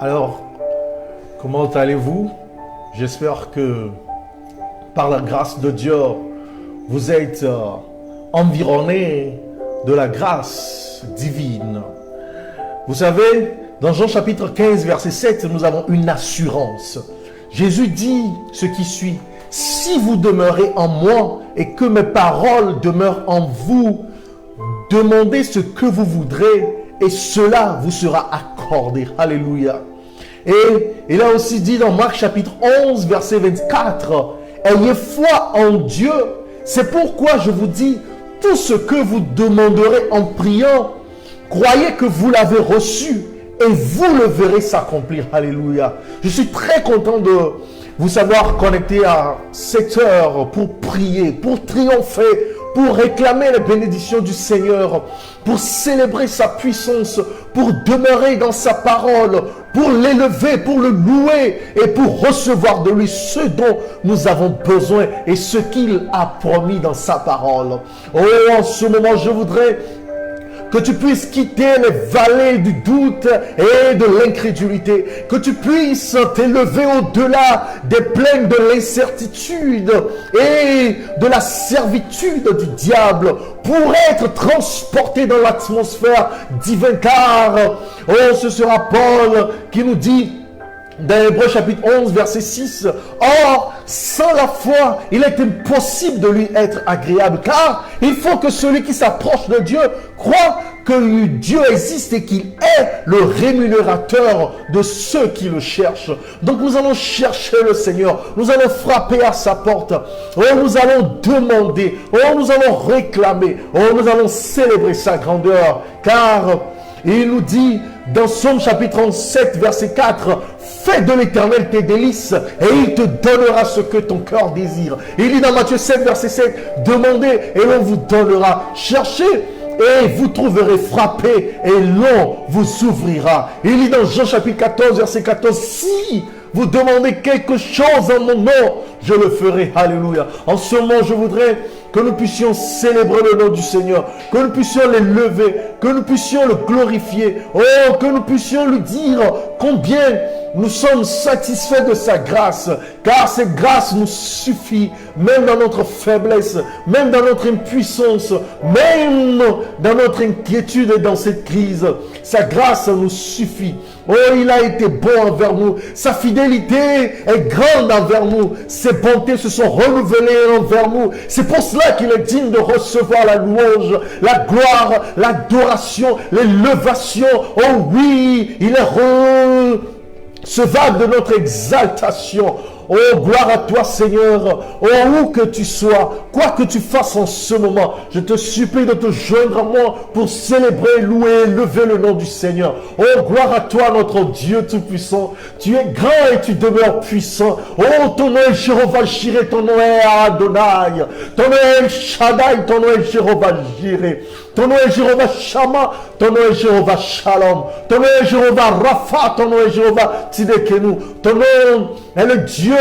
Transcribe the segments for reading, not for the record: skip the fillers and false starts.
Alors, comment allez-vous? J'espère que par la grâce de Dieu, vous êtes environné de la grâce divine. Vous savez, dans Jean chapitre 15, verset 7, nous avons une assurance. Jésus dit ce qui suit. Si vous demeurez en moi et que mes paroles demeurent en vous, demandez ce que vous voudrez et cela vous sera accordé. Alléluia. Et il a aussi dit dans Marc chapitre 11, verset 24, ayez foi en Dieu. C'est pourquoi je vous dis, tout ce que vous demanderez en priant, croyez que vous l'avez reçu et vous le verrez s'accomplir. Alléluia. Je suis très content de vous savoir connecté à cette heure pour prier, pour triompher, pour réclamer les bénédictions du Seigneur, pour célébrer sa puissance, pour demeurer dans sa parole, pour l'élever, pour le louer et pour recevoir de lui ce dont nous avons besoin et ce qu'il a promis dans sa parole. Oh, en ce moment, je voudrais que tu puisses quitter les vallées du doute et de l'incrédulité, que tu puisses t'élever au-delà des plaines de l'incertitude et de la servitude du diable pour être transporté dans l'atmosphère divine, car ce sera Paul qui nous dit dans Hébreux chapitre 11 verset 6, or sans la foi il est impossible de lui être agréable, car il faut que celui qui s'approche de Dieu croit que Dieu existe et qu'il est le rémunérateur de ceux qui le cherchent. Donc nous allons chercher le Seigneur, nous allons frapper à sa porte, nous allons demander, nous allons réclamer, nous allons célébrer sa grandeur, car il nous dit dans Psaume chapitre 37 verset 4, fais de l'Éternel tes délices et il te donnera ce que ton cœur désire. Il dit dans Matthieu 7 verset 7, demandez et l'on vous donnera, cherchez et vous trouverez, frappez et l'on vous ouvrira. Il dit dans Jean chapitre 14 verset 14, si vous demandez quelque chose en mon nom, je le ferai. Alléluia. En ce moment, je voudrais que nous puissions célébrer le nom du Seigneur, que nous puissions l'élever, que nous puissions le glorifier, que nous puissions lui dire combien nous sommes satisfaits de sa grâce, car cette grâce nous suffit, même dans notre faiblesse, même dans notre impuissance, même dans notre inquiétude et dans cette crise. Sa grâce nous suffit. Il a été bon envers nous. Sa fidélité est grande envers nous. Ses bontés se sont renouvelées envers nous. C'est pour cela qu'il est digne de recevoir la louange, la gloire, l'adoration, l'élévation. Oh oui, il est recevable de notre exaltation. Oh, gloire à toi, Seigneur. Oh, où que tu sois, quoi que tu fasses en ce moment, je te supplie de te joindre à moi pour célébrer, louer, lever le nom du Seigneur. Oh, gloire à toi, notre Dieu Tout-Puissant. Tu es grand et tu demeures puissant. Oh, ton nom est Jéhovah Jireh, ton nom est Adonai. Ton nom est Shaddai, ton nom est Jéhovah Jireh. Ton nom est Jéhovah Shammah, ton nom est Jéhovah Shalom. Ton nom est Jéhovah Rapha, ton nom est Jéhovah Tidekenu. Ton nom est le Dieu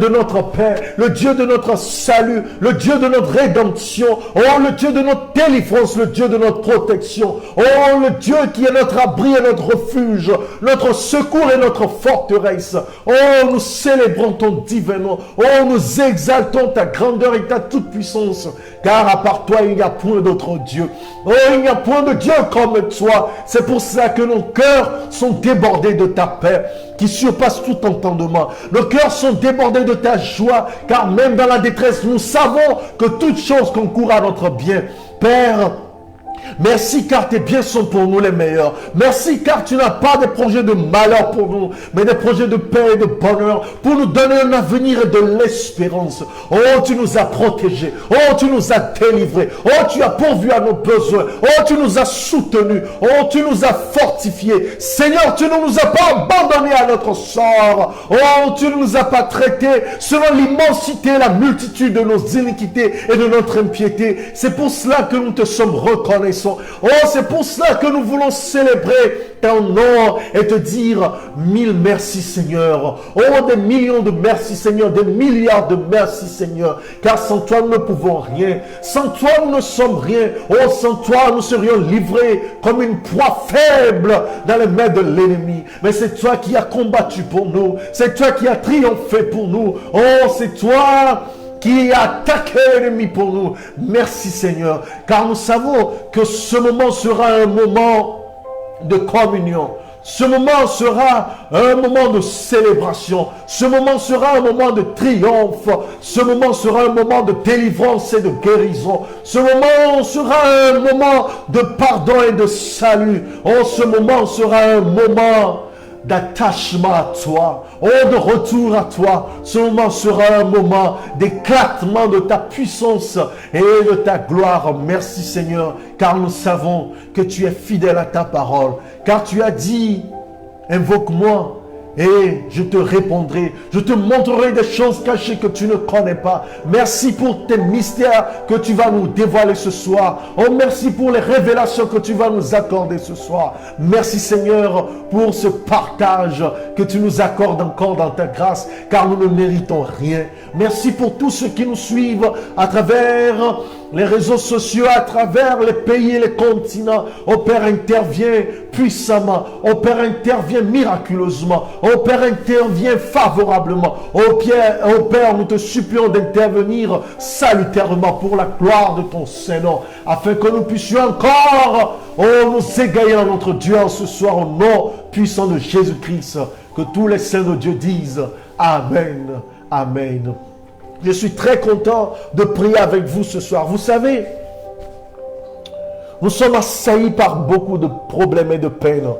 de notre paix, le Dieu de notre salut, le Dieu de notre rédemption, le Dieu de notre délivrance, le Dieu de notre protection, le Dieu qui est notre abri et notre refuge, notre secours et notre forteresse. Nous célébrons ton divin nom, nous exaltons ta grandeur et ta toute-puissance, car à part toi, il n'y a point d'autre Dieu. Il n'y a point de Dieu comme toi. C'est pour ça que nos cœurs sont débordés de ta paix, qui surpasse tout entendement. Nos cœurs sont débordés de ta joie, car même dans la détresse, nous savons que toute chose concourt à notre bien. Père, merci car tes biens sont pour nous les meilleurs. Merci car tu n'as pas des projets de malheur pour nous, mais des projets de paix et de bonheur pour nous donner un avenir et de l'espérance. Tu nous as protégés. Tu nous as délivrés. Tu as pourvu à nos besoins. Tu nous as soutenus. Tu nous as fortifiés. Seigneur, tu ne nous as pas abandonnés à notre sort. Tu ne nous as pas traités selon l'immensité et la multitude de nos iniquités et de notre impiété. C'est pour cela que nous te sommes reconnaissants. reconnaissants. Oh, c'est pour cela que nous voulons célébrer ton nom et te dire 1000 merci Seigneur. Oh, des millions de merci Seigneur, des milliards de merci Seigneur. Car sans toi, nous ne pouvons rien. Sans toi, nous ne sommes rien. Oh, sans toi, nous serions livrés comme une proie faible dans les mains de l'ennemi. Mais c'est toi qui as combattu pour nous. C'est toi qui as triomphé pour nous. Oh, c'est toi qui a attaqué l'ennemi pour nous. Merci Seigneur, car nous savons que ce moment sera un moment de communion. Ce moment sera un moment de célébration. Ce moment sera un moment de triomphe. Ce moment sera un moment de délivrance et de guérison. Ce moment sera un moment de pardon et de salut. Oh, ce moment sera un moment d'attachement à toi, oh, de retour à toi. Ce moment sera un moment d'éclatement de ta puissance et de ta gloire. Merci Seigneur, car nous savons que tu es fidèle à ta parole, car tu as dit, invoque-moi et je te répondrai, je te montrerai des choses cachées que tu ne connais pas. Merci pour tes mystères que tu vas nous dévoiler ce soir. Oh, merci pour les révélations que tu vas nous accorder ce soir. Merci Seigneur pour ce partage que tu nous accordes encore dans ta grâce, car nous ne méritons rien. Merci pour tous ceux qui nous suivent à travers les réseaux sociaux, à travers les pays et les continents. Oh Père, intervient puissamment. Oh Père, intervient miraculeusement. Oh Père, intervient favorablement. Oh Père, nous te supplions d'intervenir salutairement pour la gloire de ton Saint-Nom, afin que nous puissions encore nous égayer à notre Dieu en ce soir, au nom puissant de Jésus-Christ. Que tous les saints de Dieu disent Amen. Amen. Je suis très content de prier avec vous ce soir. Vous savez, nous sommes assaillis par beaucoup de problèmes et de peines.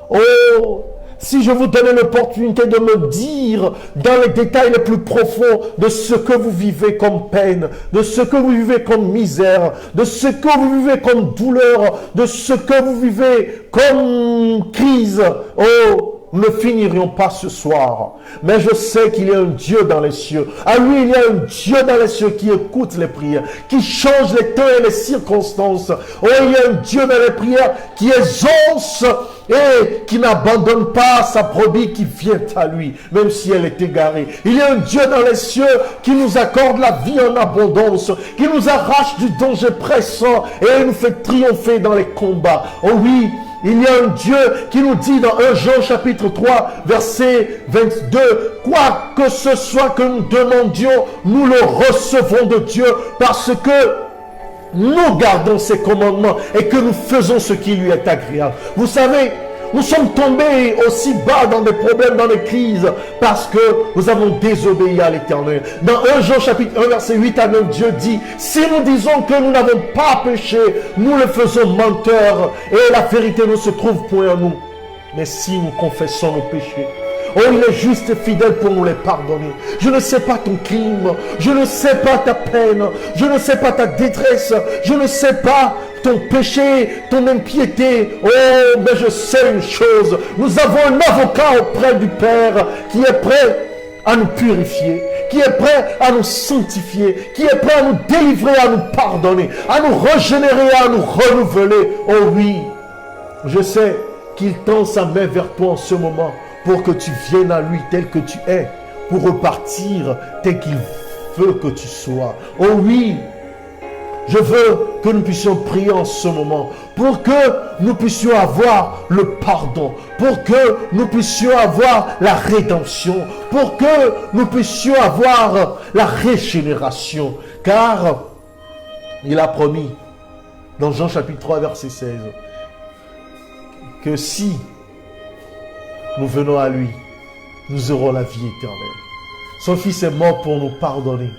Oh, si je vous donnais l'opportunité de me dire dans les détails les plus profonds de ce que vous vivez comme peine, de ce que vous vivez comme misère, de ce que vous vivez comme douleur, de ce que vous vivez comme crise, oh, nous ne finirions pas ce soir. Mais je sais qu'il y a un Dieu dans les cieux. À lui, il y a un Dieu dans les cieux qui écoute les prières, qui change les temps et les circonstances. Oh, il y a un Dieu dans les prières qui exauce et qui n'abandonne pas sa brebis qui vient à lui, même si elle est égarée. Il y a un Dieu dans les cieux qui nous accorde la vie en abondance, qui nous arrache du danger pressant et nous fait triompher dans les combats. Oh oui, il y a un Dieu qui nous dit dans 1 Jean chapitre 3 verset 22, quoi que ce soit que nous demandions, nous le recevons de Dieu parce que nous gardons ses commandements et que nous faisons ce qui lui est agréable. Vous savez, nous sommes tombés aussi bas dans des problèmes, dans des crises, parce que nous avons désobéi à l'Éternel. Dans 1 Jean chapitre 1 verset 8 à 9, Dieu dit, si nous disons que nous n'avons pas péché, nous le faisons menteur et la vérité ne se trouve point en nous. Mais si nous confessons nos péchés, oh, il est juste et fidèle pour nous les pardonner. Je ne sais pas ton crime, je ne sais pas ta peine, je ne sais pas ta détresse, je ne sais pas ton péché, ton impiété. Oh, mais je sais une chose, nous avons un avocat auprès du Père qui est prêt à nous purifier, qui est prêt à nous sanctifier, qui est prêt à nous délivrer, à nous pardonner, à nous régénérer, à nous renouveler. Oh oui, je sais qu'il tend sa main vers toi en ce moment pour que tu viennes à lui tel que tu es, pour repartir tel qu'il veut que tu sois. Oh oui, je veux que nous puissions prier en ce moment, pour que nous puissions avoir le pardon, pour que nous puissions avoir la rédemption, pour que nous puissions avoir la régénération. Car il a promis, dans Jean chapitre 3, verset 16, que si nous venons à lui, nous aurons la vie éternelle. Son Fils est mort pour nous pardonner,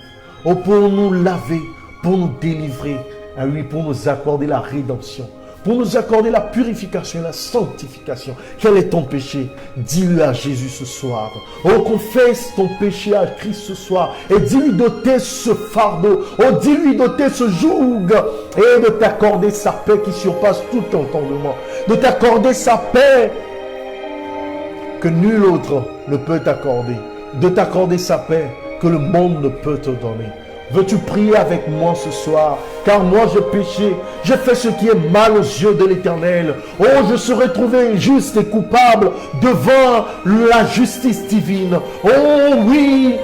ou pour nous laver, pour nous délivrer à lui, pour nous accorder la rédemption, pour nous accorder la purification et la sanctification. Quel est ton péché? Dis-le à Jésus ce soir. Oh, confesse ton péché à Christ ce soir et dis-lui d'ôter ce fardeau. Oh, dis-lui d'ôter ce joug et de t'accorder sa paix qui surpasse tout entendement, de t'accorder sa paix que nul autre ne peut t'accorder, de t'accorder sa paix que le monde ne peut te donner. Veux-tu prier avec moi ce soir? Car moi j'ai péché, j'ai fait ce qui est mal aux yeux de l'Éternel. Oh, je serai trouvé injuste et coupable devant la justice divine. Oh oui,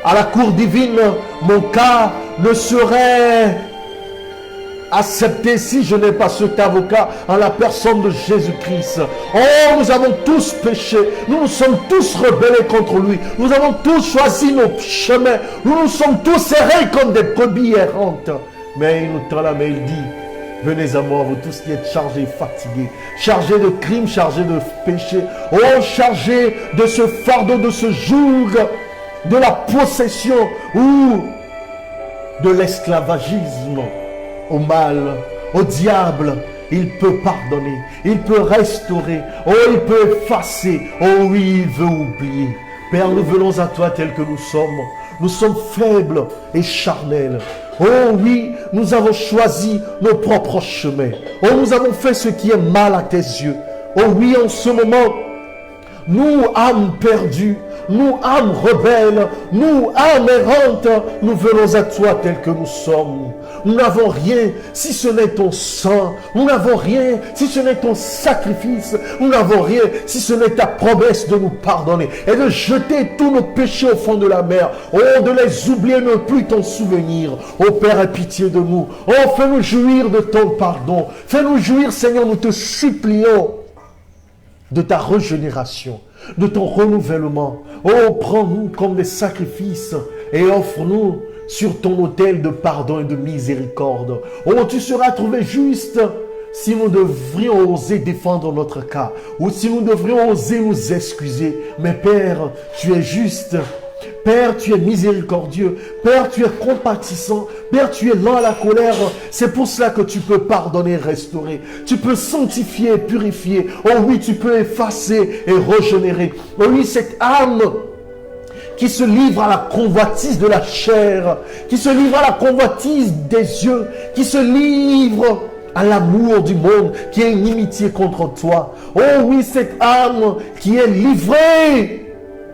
à la cour divine, mon cas ne serait accepté si je n'ai pas cet avocat en la personne de Jésus-Christ. Oh, nous avons tous péché, nous nous sommes tous rebellés contre lui, nous avons tous choisi nos chemins, nous nous sommes tous errés comme des brebis errantes. Mais il nous tend la main, il dit: venez à moi, vous tous qui êtes chargés et fatigués, chargés de crimes, chargés de péchés, oh, chargés de ce fardeau, de ce joug, de la possession ou de l'esclavagisme au mal, au diable. Il peut pardonner, il peut restaurer, oh, il peut effacer, oh oui, il veut oublier. Père, nous venons à toi tels que nous sommes faibles et charnels. Oh oui, nous avons choisi nos propres chemins. Oh, nous avons fait ce qui est mal à tes yeux. Oh oui, en ce moment, nous, âmes perdues, nous, âmes rebelles, nous, âmes errantes, nous venons à toi tels que nous sommes. Nous n'avons rien si ce n'est ton sang. Nous n'avons rien si ce n'est ton sacrifice. Nous n'avons rien si ce n'est ta promesse de nous pardonner et de jeter tous nos péchés au fond de la mer. Oh, de les oublier, ne plus t'en souvenir. Oh Père, aie pitié de nous. Oh, fais-nous jouir de ton pardon. Fais-nous jouir, Seigneur, nous te supplions, de ta régénération, de ton renouvellement. Oh, prends-nous comme des sacrifices et offre-nous sur ton autel de pardon et de miséricorde. Oh, tu seras trouvé juste si nous devrions oser défendre notre cas ou si nous devrions oser nous excuser. Mais Père, tu es juste. Père, tu es miséricordieux. Père, tu es compatissant. Père, tu es lent à la colère. C'est pour cela que tu peux pardonner, restaurer. Tu peux sanctifier, purifier. Oh oui, tu peux effacer et régénérer. Oh oui, cette âme qui se livre à la convoitise de la chair, qui se livre à la convoitise des yeux, qui se livre à l'amour du monde, qui est inimitié contre toi. Oh oui, cette âme qui est livrée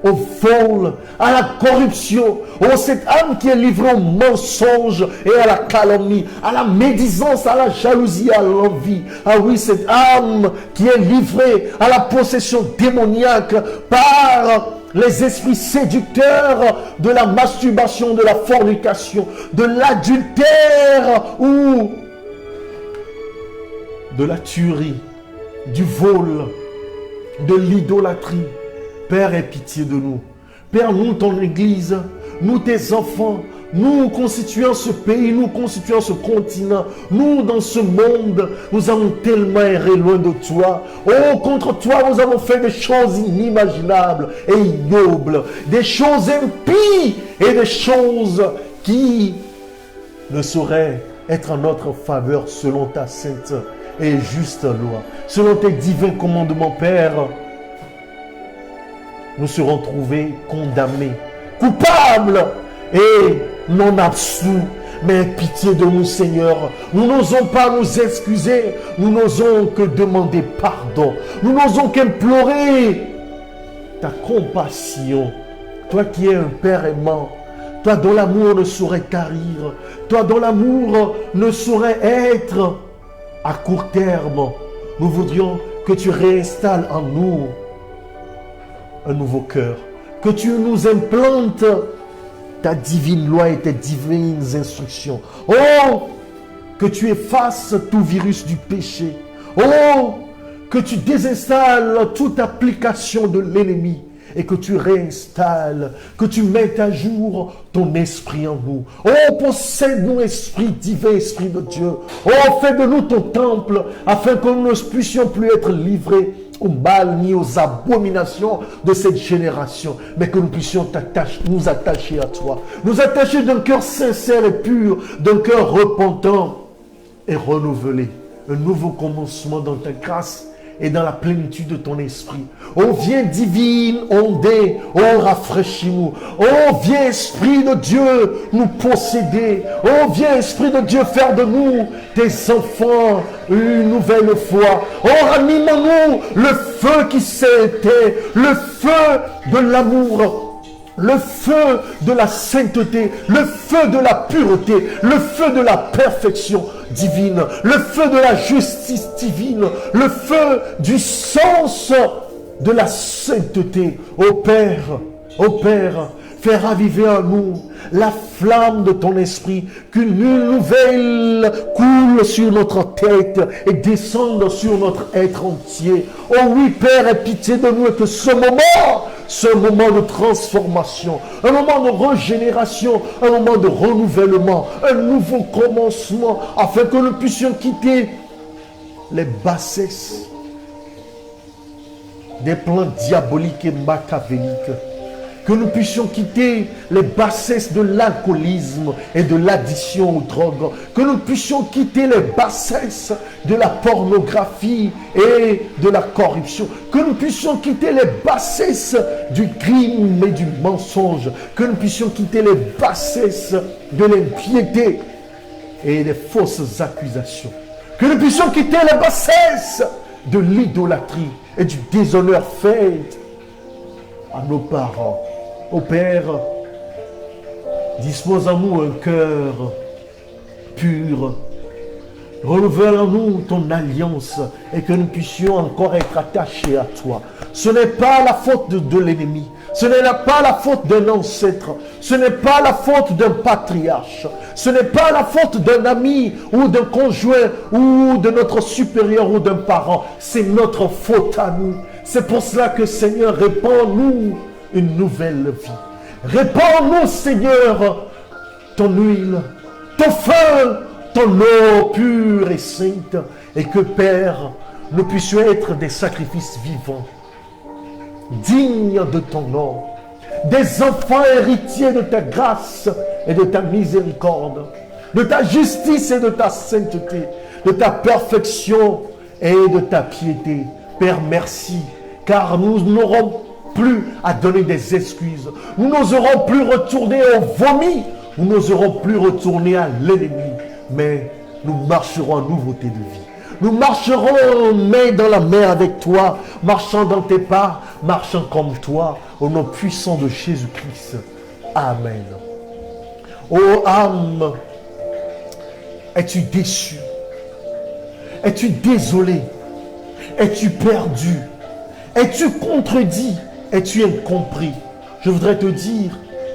au vol, à la corruption. Oh, cette âme qui est livrée au mensonge et à la calomnie, à la médisance, à la jalousie, à l'envie. Ah oui, cette âme qui est livrée à la possession démoniaque par les esprits séducteurs de la masturbation, de la fornication, de l'adultère ou de la tuerie, du vol, de l'idolâtrie. Père, aie pitié de nous. Père, nous, ton Église, nous, tes enfants, nous constituons ce pays, nous constituons ce continent, nous, dans ce monde, nous avons tellement erré loin de toi. Oh, contre toi, nous avons fait des choses inimaginables et ignobles, des choses impies et des choses qui ne sauraient être en notre faveur selon ta sainte et juste loi, selon tes divins commandements, Père. Nous serons trouvés condamnés, coupables et non absous. Mais pitié de nous, Seigneur. Nous n'osons pas nous excuser. Nous n'osons que demander pardon. Nous n'osons qu'implorer ta compassion. Toi qui es un Père aimant, toi dont l'amour ne saurait tarir, toi dont l'amour ne saurait être à court terme. Nous voudrions que tu réinstalles en nous un nouveau cœur, que tu nous implantes ta divine loi et tes divines instructions. Oh, que tu effaces tout virus du péché. Oh, que tu désinstalles toute application de l'ennemi et que tu réinstalles, que tu mettes à jour ton esprit en nous. Oh, possède-nous, esprit divin, esprit de Dieu. Oh, fais de nous ton temple afin que nous ne puissions plus être livrés au mal ni aux abominations de cette génération, mais que nous puissions nous attacher à toi, nous attacher d'un cœur sincère et pur, d'un cœur repentant et renouvelé, un nouveau commencement dans ta grâce et dans la plénitude de ton esprit. Oh, viens divine ondée, oh, rafraîchis-nous. Oh, viens esprit de Dieu nous posséder. Oh, viens esprit de Dieu faire de nous tes enfants une nouvelle fois. Oh, ranime-nous le feu qui s'est éteint, le feu de l'amour, le feu de la sainteté, le feu de la pureté, le feu de la perfection divine, le feu de la justice divine, le feu du sens de la sainteté. Ô Père, fais raviver en nous la flamme de ton esprit, qu'une nouvelle coule sur notre tête et descende sur notre être entier. Oh oui, Père, aie pitié de nous et que ce moment de transformation, un moment de régénération, un moment de renouvellement, un nouveau commencement, afin que nous puissions quitter les bassesses des plans diaboliques et machiavéliques, que nous puissions quitter les bassesses de l'alcoolisme et de l'addiction aux drogues, que nous puissions quitter les bassesses de la pornographie et de la corruption, que nous puissions quitter les bassesses du crime et du mensonge, que nous puissions quitter les bassesses de l'impiété et des fausses accusations, que nous puissions quitter les bassesses de l'idolâtrie et du déshonneur fait à nos parents. Ô Père, dispose en nous un cœur pur. Renouvelle en nous ton alliance et que nous puissions encore être attachés à toi. Ce n'est pas la faute de l'ennemi. Ce n'est pas la faute d'un ancêtre. Ce n'est pas la faute d'un patriarche. Ce n'est pas la faute d'un ami ou d'un conjoint ou de notre supérieur ou d'un parent. C'est notre faute à nous. C'est pour cela que Seigneur, répands-nous une nouvelle vie. Répands-nous, Seigneur, ton huile, ton feu, ton eau pure et sainte, et que, Père, nous puissions être des sacrifices vivants, dignes de ton nom, des enfants héritiers de ta grâce et de ta miséricorde, de ta justice et de ta sainteté, de ta perfection et de ta piété. Père, merci, car nous n'aurons plus à donner des excuses. Nous n'oserons plus retourner au vomi. Nous n'oserons plus retourner à l'ennemi. Mais nous marcherons en nouveauté de vie. Nous marcherons main dans la main avec toi, marchant dans tes pas, marchant comme toi, au nom puissant de Jésus-Christ. Amen. Ô âme, es-tu déçu? Es-tu désolé? Es-tu perdu? Es-tu contredit? Es-tu incompris? Je voudrais te dire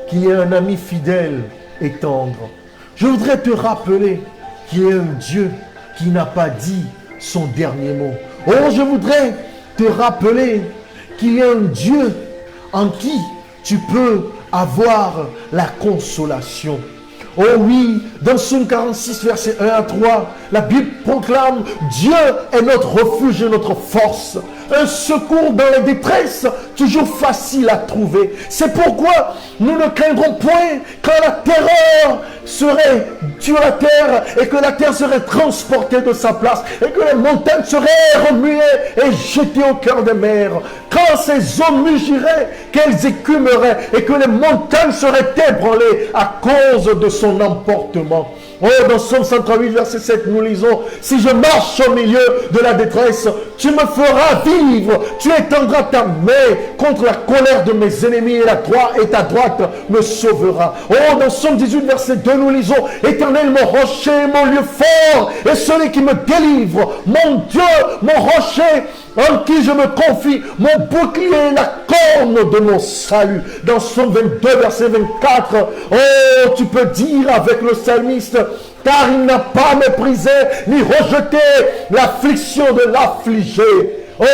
qu'il y a un ami fidèle et tendre. Je voudrais te rappeler qu'il y a un Dieu qui n'a pas dit son dernier mot. Oh, je voudrais te rappeler qu'il y a un Dieu en qui tu peux avoir la consolation. Oh oui, dans Psaume 46, verset 1 à 3, la Bible proclame: Dieu est notre refuge et notre force, un secours dans les détresses, toujours facile à trouver. C'est pourquoi nous ne craindrons point quand la terreur serait sur la terre et que la terre serait transportée de sa place et que les montagnes seraient remuées et jetées au cœur des mers. Quand ces eaux mugiraient, qu'elles écumeraient et que les montagnes seraient ébranlées à cause de son emportement. Oh, dans Psaume 138, verset 7, nous lisons: si je marche au milieu de la détresse, tu me feras vivre, tu étendras ta main contre la colère de mes ennemis et ta droite me sauvera. Oh, dans Psaume 18, verset 2, nous lisons: Éternel, mon rocher, mon lieu fort, et celui qui me délivre, mon Dieu, mon rocher, en qui je me confie, mon bouclier, la corne de mon salut. Dans Psaume 22, verset 24, oh, tu peux dire avec le psalmiste: car il n'a pas méprisé ni rejeté l'affliction de l'affligé. Oh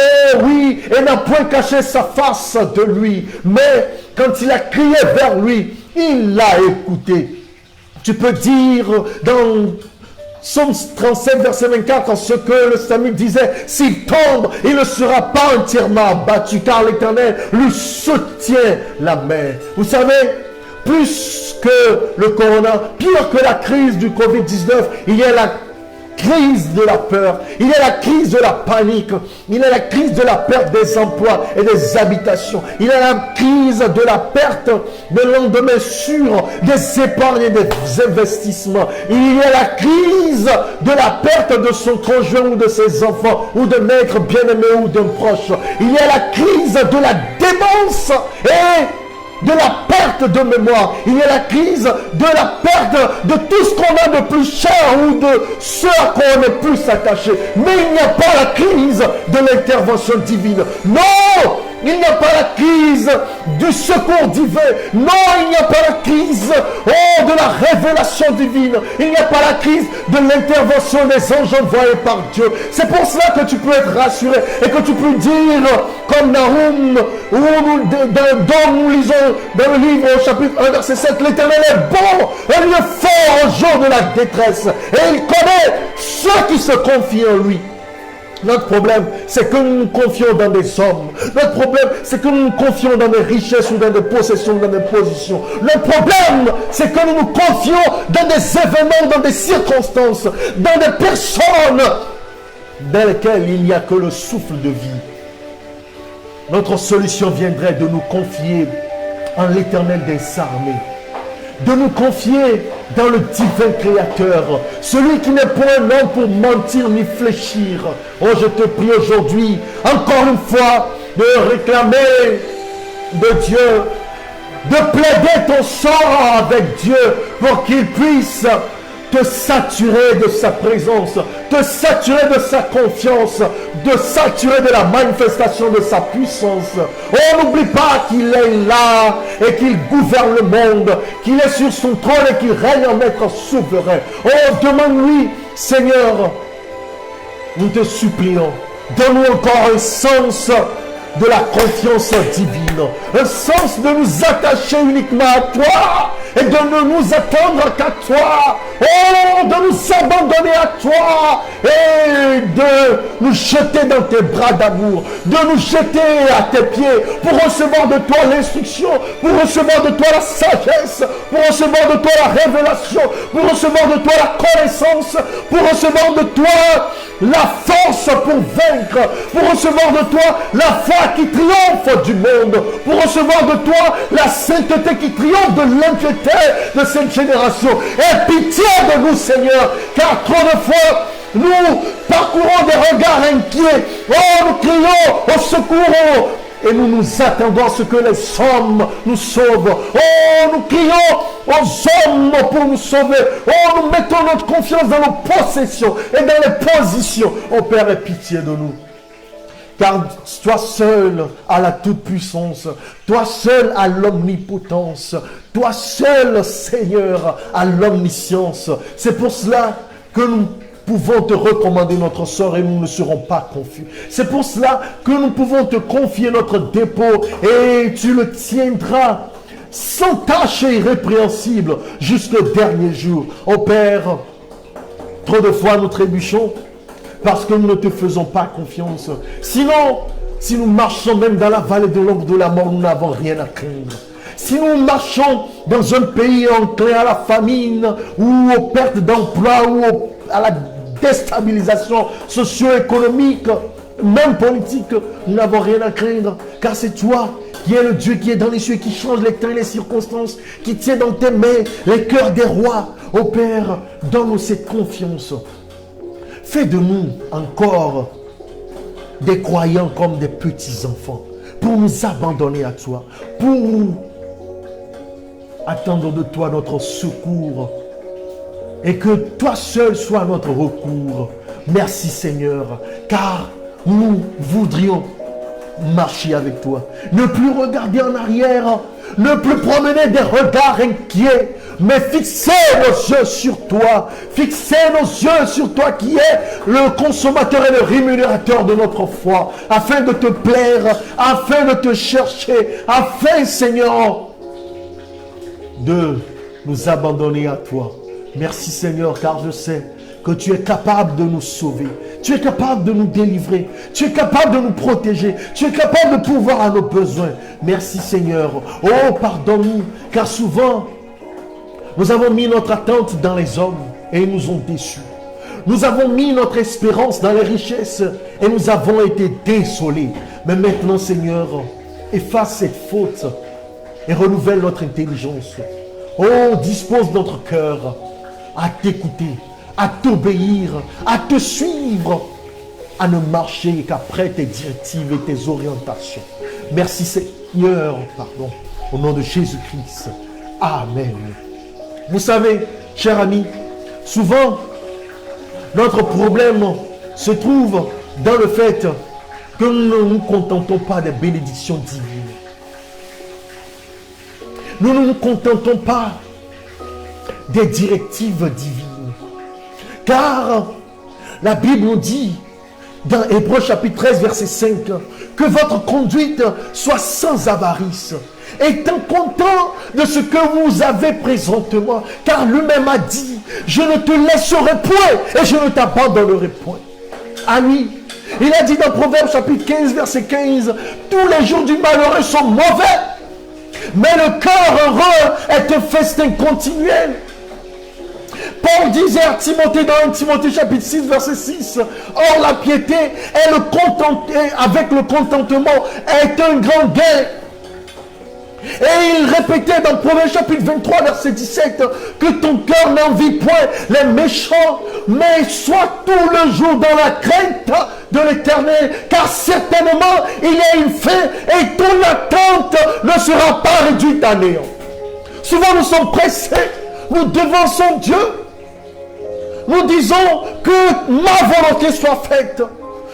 oui, et n'a point caché sa face de lui, mais quand il a crié vers lui, il l'a écouté. Tu peux dire dans Psaume 37, verset 24, ce que le psalmiste disait: s'il tombe, il ne sera pas entièrement abattu, car l'Éternel lui soutient la main. Vous savez, plus que le corona, pire que la crise du Covid-19, il y a la crise de la peur, il y a la crise de la panique, il y a la crise de la perte des emplois et des habitations, il y a la crise de la perte de lendemain sûr, des épargnes et des investissements, il y a la crise de la perte de son conjoint ou de ses enfants ou d'un être bien-aimé ou d'un proche, il y a la crise de la démence et de la perte de mémoire. Il y a la crise de la perte de tout ce qu'on a de plus cher ou de ce à quoi on est plus attaché. Mais il n'y a pas la crise de l'intervention divine. Non! Il n'y a pas la crise du secours divin. Non, il n'y a pas la crise de la révélation divine. Il n'y a pas la crise de l'intervention des anges envoyés par Dieu. C'est pour cela que tu peux être rassuré et que tu peux dire, comme Nahum, dont nous lisons dans le livre au chapitre 1, verset 7, l'Éternel est bon, un lieu fort au jour de la détresse. Et il connaît ceux qui se confient en lui. Notre problème, c'est que nous nous confions dans des hommes. Notre problème, c'est que nous nous confions dans des richesses ou dans des possessions, dans des positions. Le problème, c'est que nous nous confions dans des événements, dans des circonstances, dans des personnes dans lesquelles il n'y a que le souffle de vie. Notre solution viendrait de nous confier en l'Éternel des armées. De nous confier dans le divin créateur, celui qui n'est point l'homme pour mentir ni fléchir. Oh, je te prie aujourd'hui, encore une fois, de réclamer de Dieu, de plaider ton sort avec Dieu pour qu'il puisse te saturer de sa présence, te saturer de sa confiance, de saturer de la manifestation de sa puissance. Oh, n'oublie pas qu'il est là et qu'il gouverne le monde, qu'il est sur son trône et qu'il règne en maître souverain. Oh, demande-lui, Seigneur, nous te supplions, donne-nous encore un sens de la confiance divine, un sens de nous attacher uniquement à toi et de ne nous attendre qu'à toi, oh, de nous abandonner à toi et de nous jeter dans tes bras d'amour, de nous jeter à tes pieds pour recevoir de toi l'instruction, pour recevoir de toi la sagesse, pour recevoir de toi la révélation, pour recevoir de toi la connaissance, pour recevoir de toi la force pour vaincre, pour recevoir de toi la foi qui triomphe du monde, pour recevoir de toi la sainteté qui triomphe de l'impiété de cette génération. Aie pitié de nous, Seigneur, car trop de fois nous parcourons des regards inquiets. Oh, nous crions au secours et nous nous attendons à ce que les hommes nous sauvent. Oh, nous crions aux hommes pour nous sauver. Oh, nous mettons notre confiance dans nos possessions et dans les positions. Oh Père, aie pitié de nous. Car toi seul à la toute-puissance, toi seul à l'omnipotence, toi seul, Seigneur, à l'omniscience. C'est pour cela que nous pouvons te recommander notre sort et nous ne serons pas confus. C'est pour cela que nous pouvons te confier notre dépôt et tu le tiendras sans tâche et irrépréhensible jusqu'au dernier jour. Ô Père, trop de fois nous trébuchons parce que nous ne te faisons pas confiance. Sinon, si nous marchons même dans la vallée de l'ombre de la mort, nous n'avons rien à craindre. Si nous marchons dans un pays enclin à la famine ou aux pertes d'emploi ou à la déstabilisation socio-économique, même politique, nous n'avons rien à craindre, car c'est toi qui es le Dieu qui est dans les cieux, qui change les temps et les circonstances, qui tient dans tes mains les cœurs des rois. Ô Père, donne-nous cette confiance. Fais de nous encore des croyants comme des petits enfants, pour nous abandonner à toi, pour attendre de toi notre secours, et que toi seul sois notre recours. Merci Seigneur, car nous voudrions marcher avec toi, ne plus regarder en arrière, ne plus promener des regards inquiets, mais fixer nos yeux sur toi, fixer nos yeux sur toi qui es le consommateur et le rémunérateur de notre foi, afin de te plaire, afin de te chercher, afin Seigneur de nous abandonner à toi. Merci Seigneur, car je sais que tu es capable de nous sauver, tu es capable de nous délivrer, tu es capable de nous protéger, tu es capable de pourvoir à nos besoins. Merci Seigneur. Oh, pardonne-nous, car souvent, nous avons mis notre attente dans les hommes et ils nous ont déçus. Nous avons mis notre espérance dans les richesses et nous avons été désolés. Mais maintenant, Seigneur, efface cette faute et renouvelle notre intelligence. Oh, dispose notre cœur à t'écouter, à t'obéir, à te suivre, à ne marcher qu'après tes directives et tes orientations. Merci Seigneur, pardon. Au nom de Jésus-Christ. Amen. Vous savez, chers amis, souvent, notre problème se trouve dans le fait que nous ne nous contentons pas des bénédictions divines. Nous ne nous contentons pas des directives divines. Car la Bible nous dit, dans Hébreux chapitre 13, verset 5, que votre conduite soit sans avarice, étant content de ce que vous avez présentement, car lui-même a dit, je ne te laisserai point et je ne t'abandonnerai point. Ah oui, il a dit dans Proverbe chapitre 15, verset 15, tous les jours du malheureux sont mauvais, mais le cœur heureux est un festin continuel. Paul disait à Timothée dans 1 Timothée chapitre 6 verset 6, or la piété avec le contentement est un grand gain. Et il répétait dans Proverbe chapitre 23 verset 17 que ton cœur n'envie point les méchants, mais sois tout le jour dans la crainte de l'Éternel, car certainement il y a une fin et ton attente ne sera pas réduite à néant. Souvent nous sommes pressés, nous devançons Dieu, nous disons que ma volonté soit faite.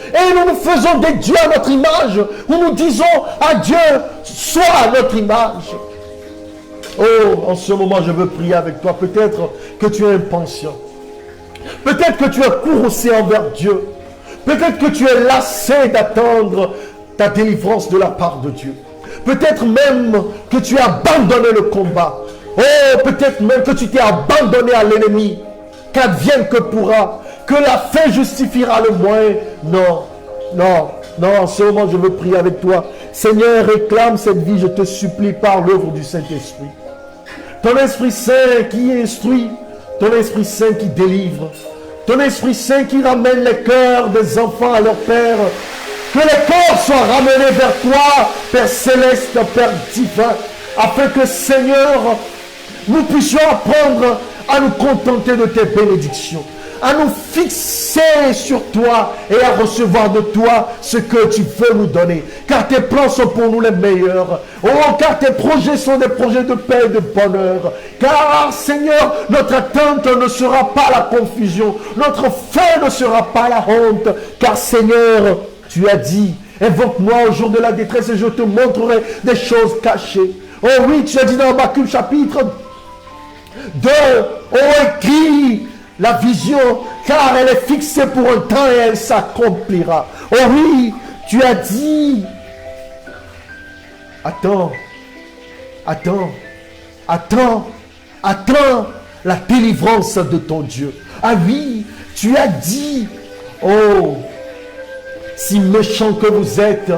Et nous nous faisons des dieux à notre image. Nous disons à Dieu, sois à notre image. Oh, en ce moment, je veux prier avec toi. Peut-être que tu es impatient. Peut-être que tu es courroucé envers Dieu. Peut-être que tu es lassé d'attendre ta délivrance de la part de Dieu. Peut-être même que tu as abandonné le combat. Oh, peut-être même que tu t'es abandonné à l'ennemi. Qu'advienne que pourra. Que la fin justifiera le moyen. Non, non, non, en ce moment je veux prier avec toi. Seigneur, réclame cette vie, je te supplie, par l'œuvre du Saint-Esprit. Ton Esprit Saint qui instruit, ton Esprit Saint qui délivre, ton Esprit Saint qui ramène les cœurs des enfants à leur Père. Que les cœurs soient ramenés vers toi, Père Céleste, Père Divin, afin que, Seigneur, nous puissions apprendre à nous contenter de tes bénédictions, à nous fixer sur toi et à recevoir de toi ce que tu veux nous donner. Car tes plans sont pour nous les meilleurs. Oh, car tes projets sont des projets de paix et de bonheur. Car, Seigneur, notre attente ne sera pas la confusion. Notre fin ne sera pas la honte. Car, Seigneur, tu as dit, invoque-moi au jour de la détresse et je te montrerai des choses cachées. Oh oui, tu as dit dans Habakkuk chapitre 2, oh, écris la vision, car elle est fixée pour un temps et elle s'accomplira. Oh oui, tu as dit, attends la délivrance de ton Dieu. Ah oui, tu as dit, oh, si méchant que vous êtes,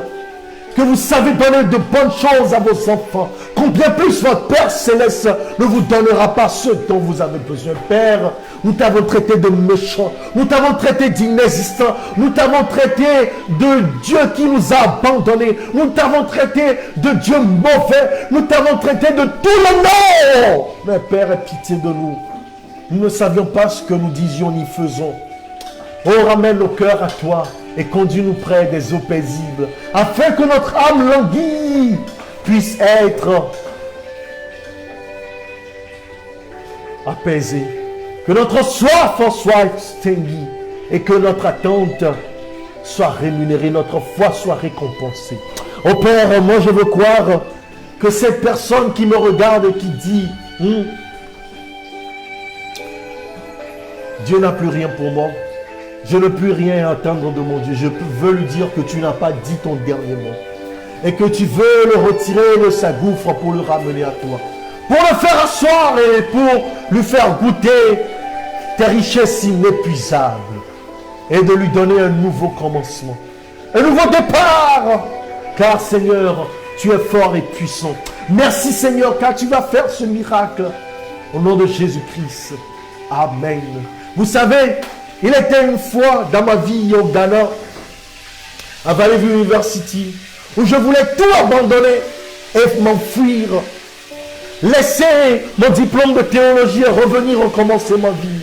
que vous savez donner de bonnes choses à vos enfants, combien plus votre Père Céleste ne vous donnera pas ce dont vous avez besoin. Père, nous t'avons traité de méchant, nous t'avons traité d'inexistant, nous t'avons traité de Dieu qui nous a abandonnés, nous t'avons traité de Dieu mauvais, nous t'avons traité de tout le monde. Mais Père, aie pitié de nous. Nous ne savions pas ce que nous disions ni faisons. Oh, ramène nos cœurs à toi et conduis-nous près des eaux paisibles, afin que notre âme languie puisse être apaisée, que notre soif en soit extinguie et que notre attente soit rémunérée, notre foi soit récompensée. Oh Père, moi je veux croire que cette personne qui me regarde et qui dit Dieu n'a plus rien pour moi, je ne peux rien attendre de mon Dieu. Je veux lui dire que tu n'as pas dit ton dernier mot. Et que tu veux le retirer de sa gouffre pour le ramener à toi. Pour le faire asseoir et pour lui faire goûter tes richesses inépuisables. Et de lui donner un nouveau commencement. Un nouveau départ. Car Seigneur, tu es fort et puissant. Merci Seigneur, car tu vas faire ce miracle. Au nom de Jésus-Christ. Amen. Vous savez, il était une fois dans ma vie au Ghana, à Valley View University, où je voulais tout abandonner et m'enfuir, laisser mon diplôme de théologie et revenir recommencer ma vie.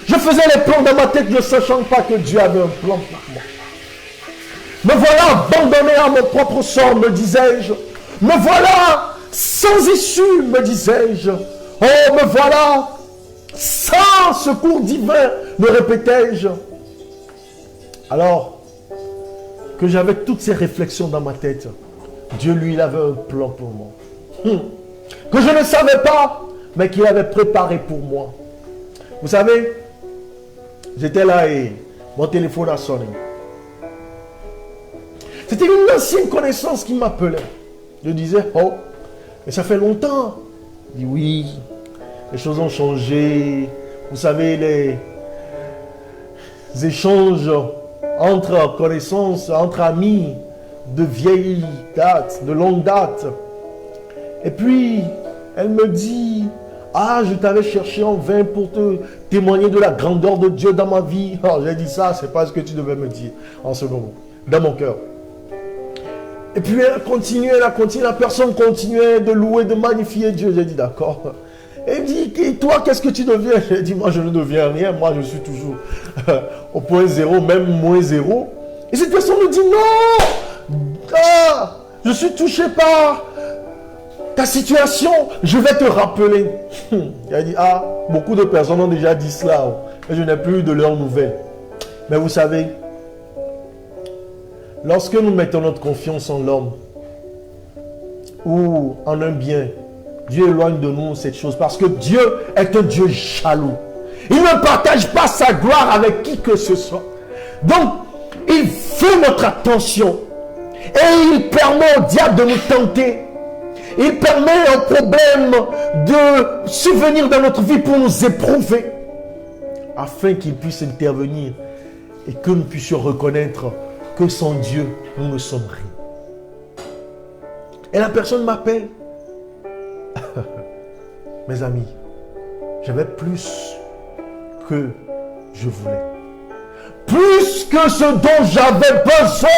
Je faisais les plans dans ma tête ne sachant pas que Dieu avait un plan pour moi. Me voilà abandonné à mon propre sort, me disais-je. Me voilà sans issue, me disais-je. Oh, me voilà, sans secours divin, me répétais-je. Alors que j'avais toutes ces réflexions dans ma tête, Dieu, lui, il avait un plan pour moi. Que je ne savais pas, mais qu'il avait préparé pour moi. Vous savez, j'étais là et mon téléphone a sonné. C'était une ancienne connaissance qui m'appelait. Je disais, oh, mais ça fait longtemps. Il dit, oui, les choses ont changé. Vous savez, les échanges entre connaissances, entre amis, de vieille date, de longue date. Et puis, elle me dit, ah, je t'avais cherché en vain pour te témoigner de la grandeur de Dieu dans ma vie. Alors, j'ai dit ça, c'est pas ce que tu devais me dire en ce moment, dans mon cœur. Et puis, elle a continué, la personne continuait de louer, de magnifier Dieu. J'ai dit, d'accord. Et elle dit, et toi, qu'est-ce que tu deviens? J'ai dit, moi, je ne deviens rien. Moi, je suis toujours au point zéro, même moins zéro. Et cette personne me dit, non, ah, je suis touché par ta situation, je vais te rappeler. Il a dit, ah, beaucoup de personnes ont déjà dit cela, et je n'ai plus eu de leurs nouvelles. Mais vous savez, lorsque nous mettons notre confiance en l'homme, ou en un bien, Dieu éloigne de nous cette chose, parce que Dieu est un Dieu jaloux. Il ne partage pas sa gloire avec qui que ce soit. Donc, il veut notre attention, et il permet au diable de nous tenter. Il permet un problème de survenir dans notre vie pour nous éprouver, afin qu'il puisse intervenir et que nous puissions reconnaître que sans Dieu, nous ne sommes rien. Et la personne m'appelle. Mes amis, j'avais plus que je voulais. Plus que ce dont j'avais besoin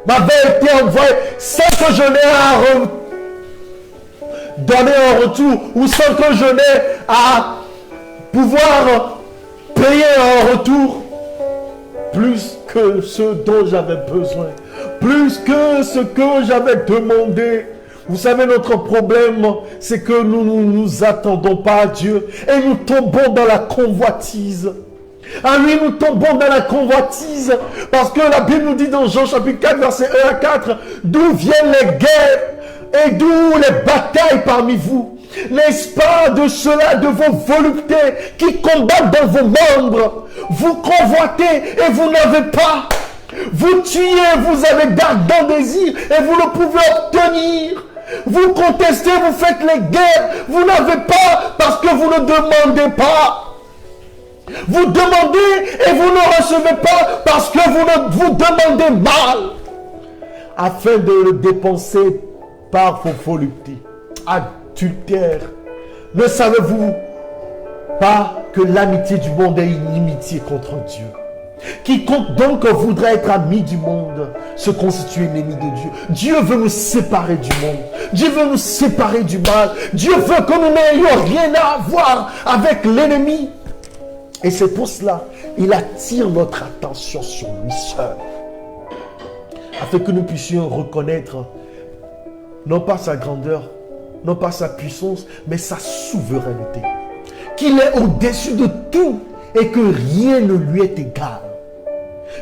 m'avait été envoyé, sans que je n'ai à donner un retour, ou sans que je n'ai à pouvoir payer un retour. Plus que ce dont j'avais besoin, plus que ce que j'avais demandé. Vous savez, notre problème, c'est que nous ne nous attendons pas à Dieu et nous tombons dans la convoitise. Ah oui, nous tombons dans la convoitise parce que la Bible nous dit dans Jean chapitre 4, verset 1 à 4, d'où viennent les guerres et d'où les batailles parmi vous. N'est-ce pas de cela, de vos voluptés qui combattent dans vos membres? Vous convoitez et vous n'avez pas. Vous tuez, vous avez d'ardents désirs et vous ne pouvez obtenir. Vous contestez, vous faites les guerres, vous n'avez pas parce que vous ne demandez pas. Vous demandez et vous ne recevez pas parce que vous demandez mal, afin de le dépenser par vos voluptés. Adultère. Ne savez-vous pas que l'amitié du monde est une inimitié contre Dieu? Quiconque donc voudrait être ami du monde se constitue ennemi de Dieu. Dieu veut nous séparer du monde. Dieu veut nous séparer du mal. Dieu veut que nous n'ayons rien à voir avec l'ennemi. Et c'est pour cela il attire notre attention sur lui seul, afin que nous puissions reconnaître non pas sa grandeur, non pas sa puissance, mais sa souveraineté. Qu'il est au-dessus de tout et que rien ne lui est égal.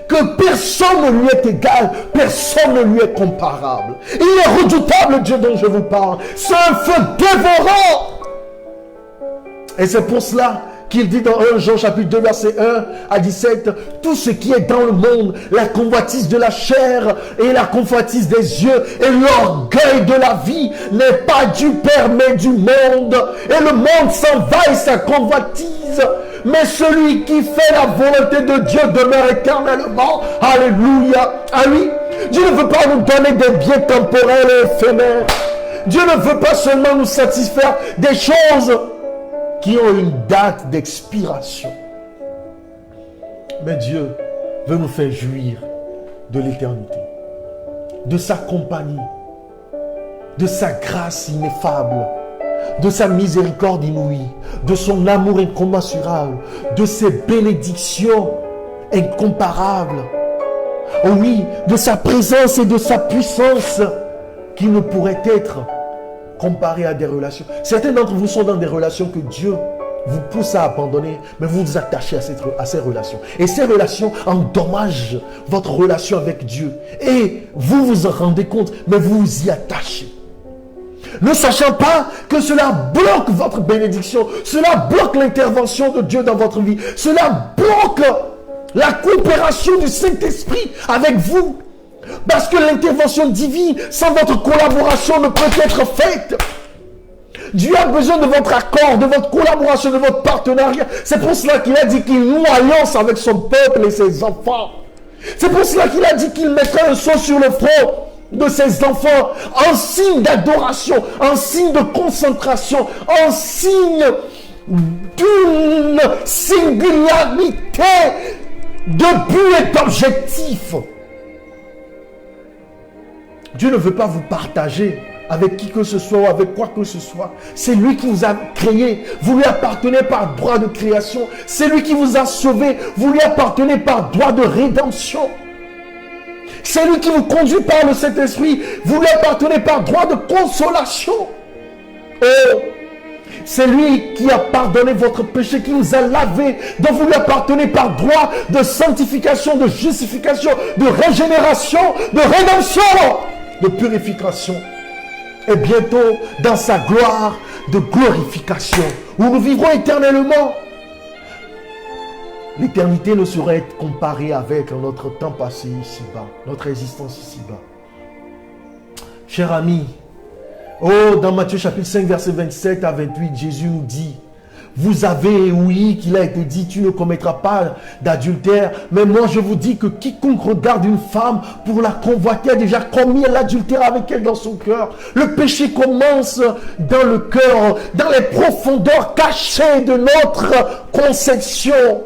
Que personne ne lui est égal, personne ne lui est comparable. Il est redoutable, Dieu dont je vous parle. C'est un feu dévorant. Et c'est pour cela qu'il dit dans 1 Jean chapitre 2 verset 1 à 17, tout ce qui est dans le monde, la convoitise de la chair et la convoitise des yeux et l'orgueil de la vie n'est pas du Père mais du monde. Et le monde s'envahit sa convoitise. Mais celui qui fait la volonté de Dieu demeure éternellement. Alléluia. Ah oui, Dieu ne veut pas nous donner des biens temporels et éphémères. Dieu ne veut pas seulement nous satisfaire des choses qui ont une date d'expiration. Mais Dieu veut nous faire jouir de l'éternité, de sa compagnie, de sa grâce ineffable, de sa miséricorde inouïe, de son amour incommensurable, de ses bénédictions incomparables. Oh oui, de sa présence et de sa puissance qui ne pourrait être comparé à des relations. Certains d'entre vous sont dans des relations que Dieu vous pousse à abandonner, mais vous vous attachez à ces relations. Et ces relations endommagent votre relation avec Dieu. Et vous vous en rendez compte, mais vous vous y attachez. Ne sachant pas que cela bloque votre bénédiction, cela bloque l'intervention de Dieu dans votre vie, cela bloque la coopération du Saint-Esprit avec vous. Parce que l'intervention divine, sans votre collaboration, ne peut être faite. Dieu a besoin de votre accord, de votre collaboration, de votre partenariat. C'est pour cela qu'il a dit qu'il noue alliance avec son peuple et ses enfants. C'est pour cela qu'il a dit qu'il mettrait un sceau sur le front de ses enfants en signe d'adoration, en signe de concentration, en signe d'une singularité de but et d'objectif. Dieu ne veut pas vous partager avec qui que ce soit ou avec quoi que ce soit. C'est lui qui vous a créé. Vous lui appartenez par droit de création. C'est lui qui vous a sauvé. Vous lui appartenez par droit de rédemption. C'est lui qui vous conduit par le Saint-Esprit. Vous lui appartenez par droit de consolation. Oh, c'est lui qui a pardonné votre péché, qui vous a lavé, dont vous lui appartenez par droit de sanctification, de justification, de régénération, de rédemption, de purification. Et bientôt dans sa gloire de glorification, où nous vivrons éternellement. L'éternité ne saurait être comparée avec notre temps passé ici-bas, notre existence ici-bas. Cher ami, oh, dans Matthieu chapitre 5, verset 27 à 28, Jésus nous dit: vous avez ouï qu'il a été dit, tu ne commettras pas d'adultère. Mais moi je vous dis que quiconque regarde une femme pour la convoiter a déjà commis l'adultère avec elle dans son cœur. Le péché commence dans le cœur, dans les profondeurs cachées de notre conception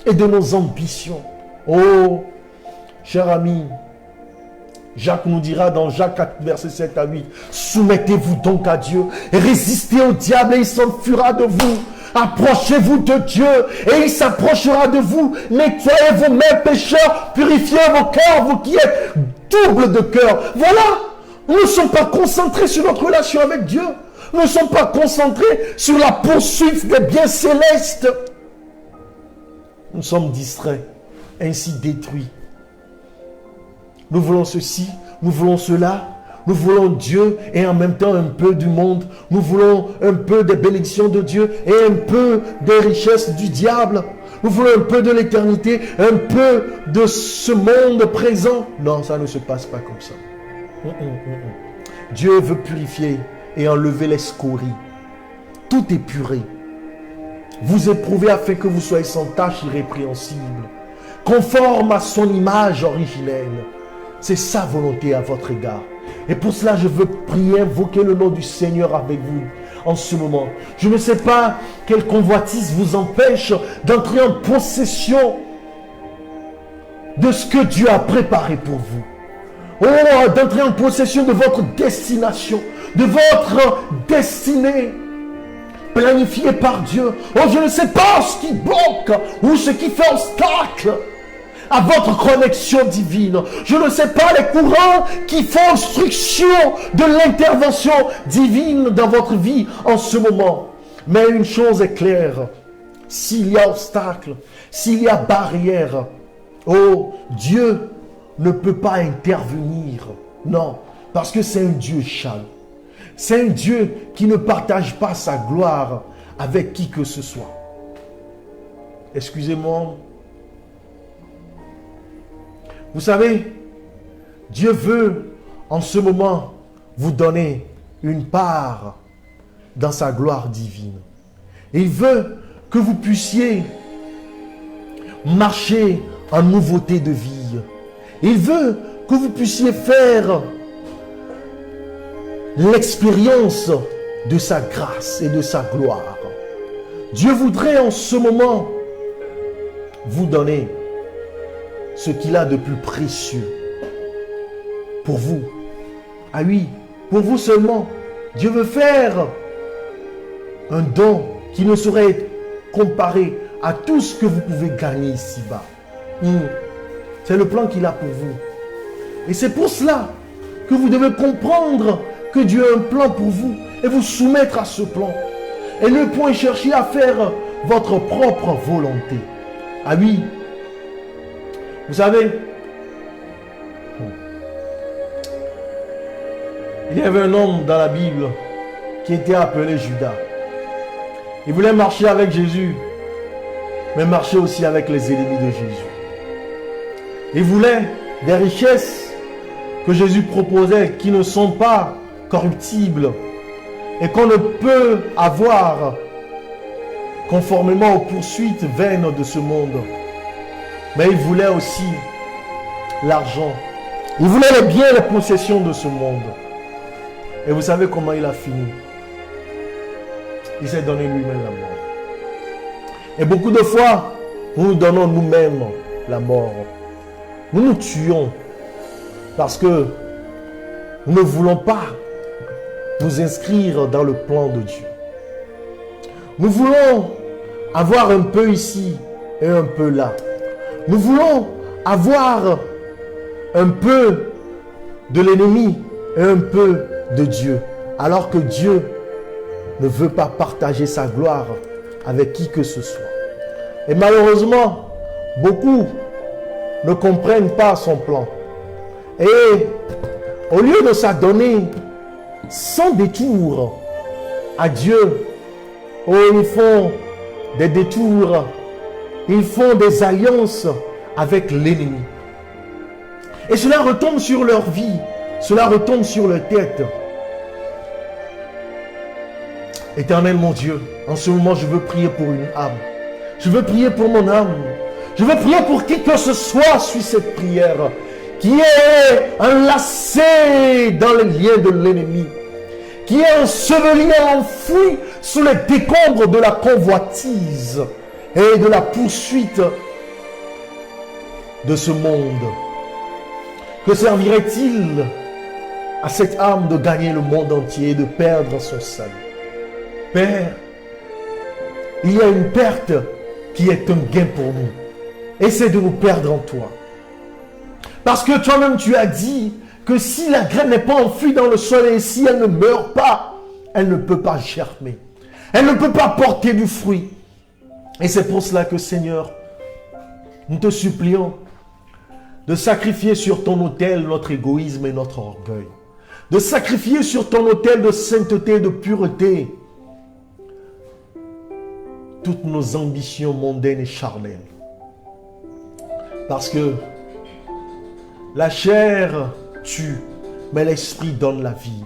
et de nos ambitions. Oh, cher ami, Jacques nous dira dans Jacques 4, verset 7 à 8, soumettez-vous donc à Dieu, résistez au diable et il s'enfuira de vous. Approchez-vous de Dieu et il s'approchera de vous. Nettoyez vos mains pécheurs, purifiez vos cœurs, vous qui êtes double de cœur. Voilà, nous ne sommes pas concentrés sur notre relation avec Dieu. Nous ne sommes pas concentrés sur la poursuite des biens célestes. Nous sommes distraits, ainsi détruits. Nous voulons ceci, nous voulons cela. Nous voulons Dieu et en même temps un peu du monde. Nous voulons un peu des bénédictions de Dieu et un peu des richesses du diable. Nous voulons un peu de l'éternité, un peu de ce monde présent. Non, ça ne se passe pas comme ça. Dieu veut purifier et enlever les scories. Tout est puré. Vous éprouvez afin que vous soyez sans tache irrépréhensible, conforme à son image originelle. C'est sa volonté à votre égard. Et pour cela, je veux prier, invoquer le nom du Seigneur avec vous en ce moment. Je ne sais pas quelle convoitise vous empêche d'entrer en possession de ce que Dieu a préparé pour vous. Oh, d'entrer en possession de votre destination, de votre destinée planifiée par Dieu. Oh, je ne sais pas ce qui bloque ou ce qui fait obstacle à votre connexion divine. Je ne sais pas les courants qui font obstruction de l'intervention divine dans votre vie en ce moment. Mais une chose est claire, s'il y a obstacle, s'il y a barrière, oh, Dieu ne peut pas intervenir. Non, parce que c'est un Dieu châle. C'est un Dieu qui ne partage pas sa gloire avec qui que ce soit. Excusez-moi. Vous savez, Dieu veut en ce moment vous donner une part dans sa gloire divine. Et il veut que vous puissiez marcher en nouveauté de vie. Il veut que vous puissiez faire l'expérience de sa grâce et de sa gloire. Dieu voudrait en ce moment vous donner ce qu'il a de plus précieux pour vous. Ah oui, pour vous seulement. Dieu veut faire un don qui ne saurait être comparé à tout ce que vous pouvez gagner ici-bas. C'est le plan qu'il a pour vous. Et c'est pour cela que vous devez comprendre que Dieu a un plan pour vous. et vous soumettre à ce plan. Et ne point chercher à faire votre propre volonté. Ah oui, vous savez, il y avait un homme dans la Bible qui était appelé Judas. Il voulait marcher avec Jésus, mais marcher aussi avec les ennemis de Jésus. Il voulait des richesses que Jésus proposait qui ne sont pas corruptibles et qu'on ne peut avoir conformément aux poursuites vaines de ce monde. Mais il voulait aussi l'argent. Il voulait les biens et les possessions de ce monde. Et vous savez comment il a fini? Il s'est donné lui-même la mort. Et beaucoup de fois, nous nous donnons nous-mêmes la mort. Nous nous tuons parce que nous ne voulons pas nous inscrire dans le plan de Dieu. Nous voulons avoir un peu ici et un peu là. Nous voulons avoir un peu de l'ennemi et un peu de Dieu. Alors que Dieu ne veut pas partager sa gloire avec qui que ce soit. Et malheureusement, beaucoup ne comprennent pas son plan. Et au lieu de s'adonner sans détour à Dieu, ils font des détours, ils font des alliances avec l'ennemi. Et cela retombe sur leur vie, cela retombe sur leur tête. Éternel mon Dieu, en ce moment je veux prier pour une âme. Je veux prier pour mon âme. Je veux prier pour qui que ce soit sur cette prière, qui est enlacé dans les liens de l'ennemi, qui est enseveli et enfoui sous les décombres de la convoitise et de la poursuite de ce monde. Que servirait-il à cette âme de gagner le monde entier et de perdre son salut? Père, il y a une perte qui est un gain pour nous. Essaie de nous perdre en toi. Parce que toi-même tu as dit que si la graine n'est pas enfouie dans le sol et si elle ne meurt pas, elle ne peut pas germer. Elle ne peut pas porter du fruit. Et c'est pour cela que Seigneur, nous te supplions de sacrifier sur ton autel notre égoïsme et notre orgueil. De sacrifier sur ton autel de sainteté et de pureté toutes nos ambitions mondaines et charnelles. Parce que la chair tue, mais l'esprit donne la vie.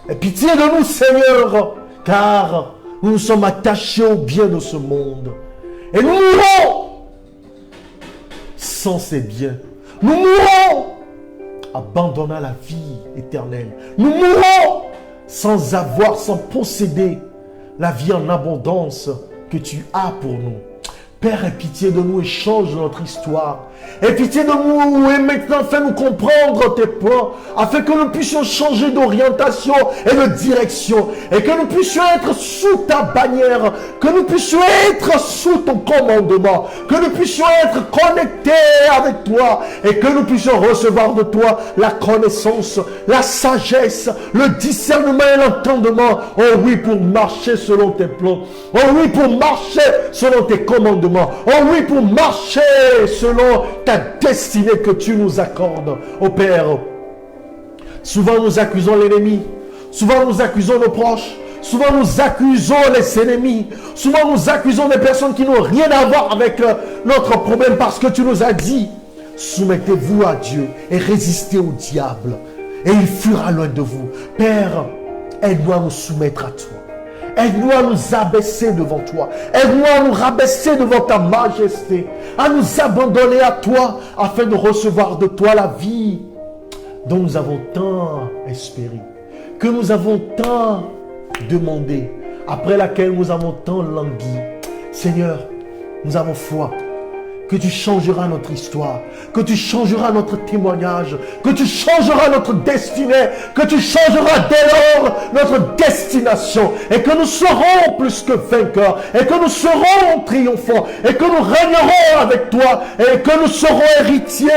Et pitié de nous, Seigneur, car nous nous sommes attachés au bien de ce monde. Et nous mourrons sans ces biens. Nous mourrons abandonnant la vie éternelle. Nous mourrons sans avoir, sans posséder la vie en abondance que tu as pour nous. Père, aie pitié de nous et change notre histoire. Aie pitié de nous et maintenant fais-nous comprendre tes plans afin que nous puissions changer d'orientation et de direction et que nous puissions être sous ta bannière, que nous puissions être sous ton commandement, que nous puissions être connectés avec toi et que nous puissions recevoir de toi la connaissance, la sagesse, le discernement et l'entendement. Oh oui, pour marcher selon tes plans. Oh oui, pour marcher selon tes commandements. Oh oui, pour marcher selon ta destinée que tu nous accordes. Oh Père, souvent nous accusons l'ennemi, souvent nous accusons nos proches, souvent nous accusons les ennemis, souvent nous accusons des personnes qui n'ont rien à voir avec notre problème parce que tu nous as dit, soumettez-vous à Dieu et résistez au diable et il fuira loin de vous. Père, aide-nous à nous soumettre à toi. Aide-nous à nous abaisser devant toi. Aide-nous à nous rabaisser devant ta majesté. À nous abandonner à toi afin de recevoir de toi la vie dont nous avons tant espéré. Que nous avons tant demandé. Après laquelle nous avons tant langui. Seigneur, nous avons foi. Que tu changeras notre histoire, que tu changeras notre témoignage, que tu changeras notre destinée, que tu changeras dès lors notre destination et que nous serons plus que vainqueurs et que nous serons triomphants et que nous régnerons avec toi et que nous serons héritiers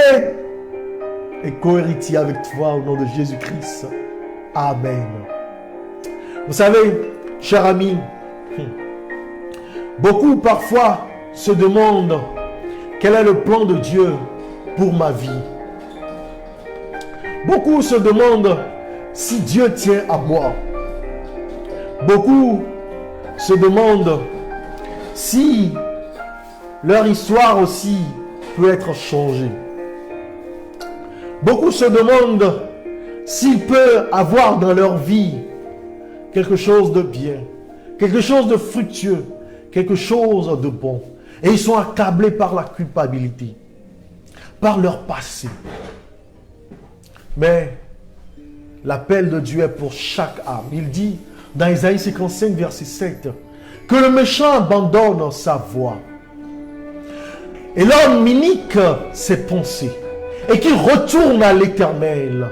et co-héritiers avec toi au nom de Jésus-Christ. Amen. Vous savez, cher ami, beaucoup parfois se demandent quel est le plan de Dieu pour ma vie. Beaucoup se demandent si Dieu tient à moi. Beaucoup se demandent si leur histoire aussi peut être changée. Beaucoup se demandent s'il peut avoir dans leur vie quelque chose de bien, quelque chose de fructueux, quelque chose de bon. Et ils sont accablés par la culpabilité, par leur passé. Mais l'appel de Dieu est pour chaque âme. Il dit dans Isaïe 55, verset 7, que le méchant abandonne sa voie. Et l'homme inique ses pensées. Et qu'il retourne à l'Éternel.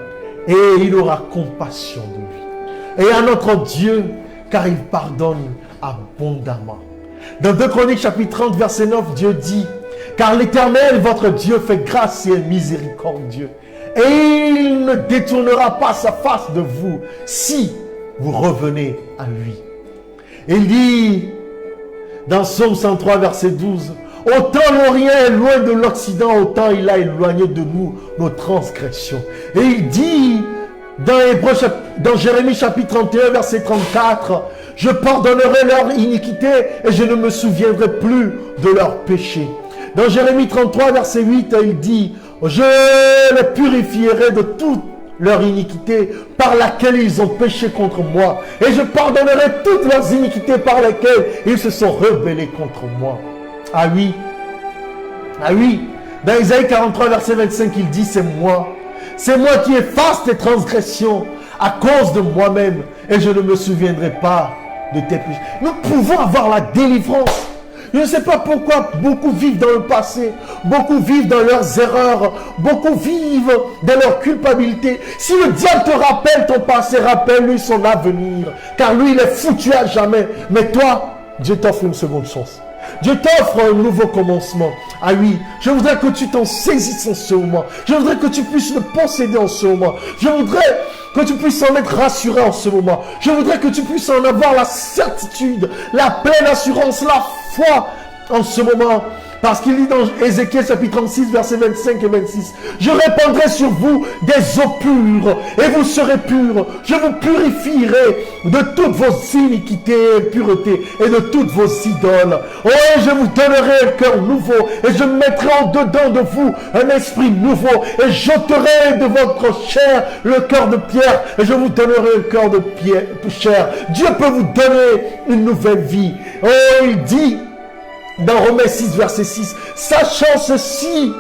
Et il aura compassion de lui. Et à notre Dieu, car il pardonne abondamment. Dans 2 Chroniques chapitre 30, verset 9, Dieu dit, car l'Éternel, votre Dieu, fait grâce et miséricordieux. Et il ne détournera pas sa face de vous si vous revenez à lui. Il dit dans Psaume 103, verset 12, autant l'Orient est loin de l'Occident, autant il a éloigné de nous nos transgressions. Et il dit dans Jérémie chapitre 31, verset 34, je pardonnerai leur iniquité et je ne me souviendrai plus de leurs péchés. Dans Jérémie 33, verset 8, il dit, je les purifierai de toute leur iniquité par laquelle ils ont péché contre moi. Et je pardonnerai toutes leurs iniquités par lesquelles ils se sont rebellés contre moi. Ah oui. Ah oui. Dans Isaïe 43, verset 25, il dit, c'est moi. C'est moi qui efface tes transgressions à cause de moi-même. Et je ne me souviendrai pas de tes péchés. Nous pouvons avoir la délivrance. Je ne sais pas pourquoi beaucoup vivent dans le passé, beaucoup vivent dans leurs erreurs, beaucoup vivent dans leur culpabilité. Si le diable te rappelle ton passé, rappelle-lui son avenir, car lui il est foutu à jamais. Mais toi, Dieu t'offre une seconde chance. Dieu t'offre un nouveau commencement. Ah oui, je voudrais que tu t'en saisisses en ce moment. Je voudrais que tu puisses le posséder en ce moment. Je voudrais que tu puisses en être rassuré en ce moment. Je voudrais que tu puisses en avoir la certitude, la pleine assurance, la foi en ce moment. Parce qu'il dit dans Ézéchiel chapitre 36, versets 25 et 26, je répandrai sur vous des eaux pures et vous serez purs. Je vous purifierai de toutes vos iniquités et impuretés et de toutes vos idoles. Oh, je vous donnerai un cœur nouveau et je mettrai en dedans de vous un esprit nouveau et j'ôterai de votre chair le cœur de pierre et je vous donnerai un cœur de chair. Dieu peut vous donner une nouvelle vie. Oh, il dit dans Romains 6, verset 6, sachant ceci,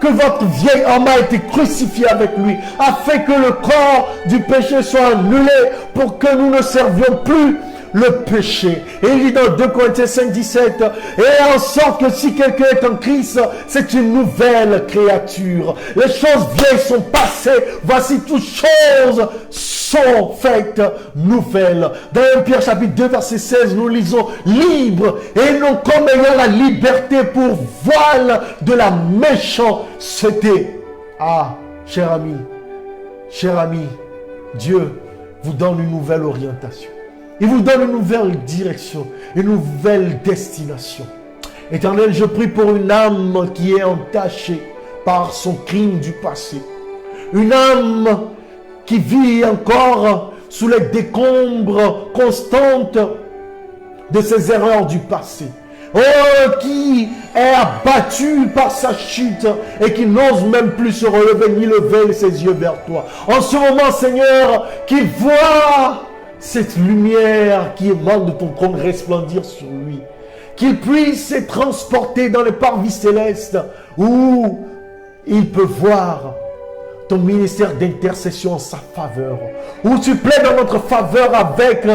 que votre vieil homme a été crucifié avec lui, afin que le corps du péché soit annulé, pour que nous ne servions plus le péché. Et il dit dans 2 Corinthiens 5, 17, et en sorte que si quelqu'un est en Christ, c'est une nouvelle créature. Les choses vieilles sont passées, voici toutes choses sont faites nouvelles. Dans 1 Pierre chapitre 2, verset 16, nous lisons libre et non comme ayant la liberté pour voile de la méchanceté. Ah, cher ami, Dieu vous donne une nouvelle orientation. Il vous donne une nouvelle direction, une nouvelle destination. Éternel, je prie pour une âme qui est entachée par son crime du passé. Une âme qui vit encore sous les décombres constantes de ses erreurs du passé. Oh, qui est abattu par sa chute et qui n'ose même plus se relever ni lever ses yeux vers toi. En ce moment, Seigneur, qu'il voit cette lumière qui émane de ton trône resplendir sur lui. Qu'il puisse être transporté dans les parvis célestes où il peut voir ton ministère d'intercession en sa faveur. Où tu plaides dans notre faveur avec,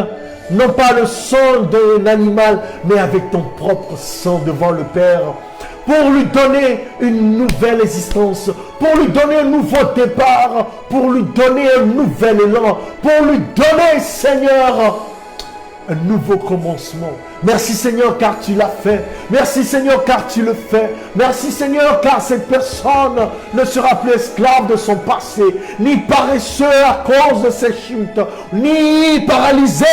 non pas le sang d'un animal, mais avec ton propre sang devant le Père. Pour lui donner une nouvelle existence, pour lui donner un nouveau départ, pour lui donner un nouvel élan, pour lui donner, Seigneur, un nouveau commencement. Merci Seigneur car tu l'as fait. Merci Seigneur car tu le fais. Merci Seigneur car cette personne ne sera plus esclave de son passé, ni paresseux à cause de ses chutes, ni paralysé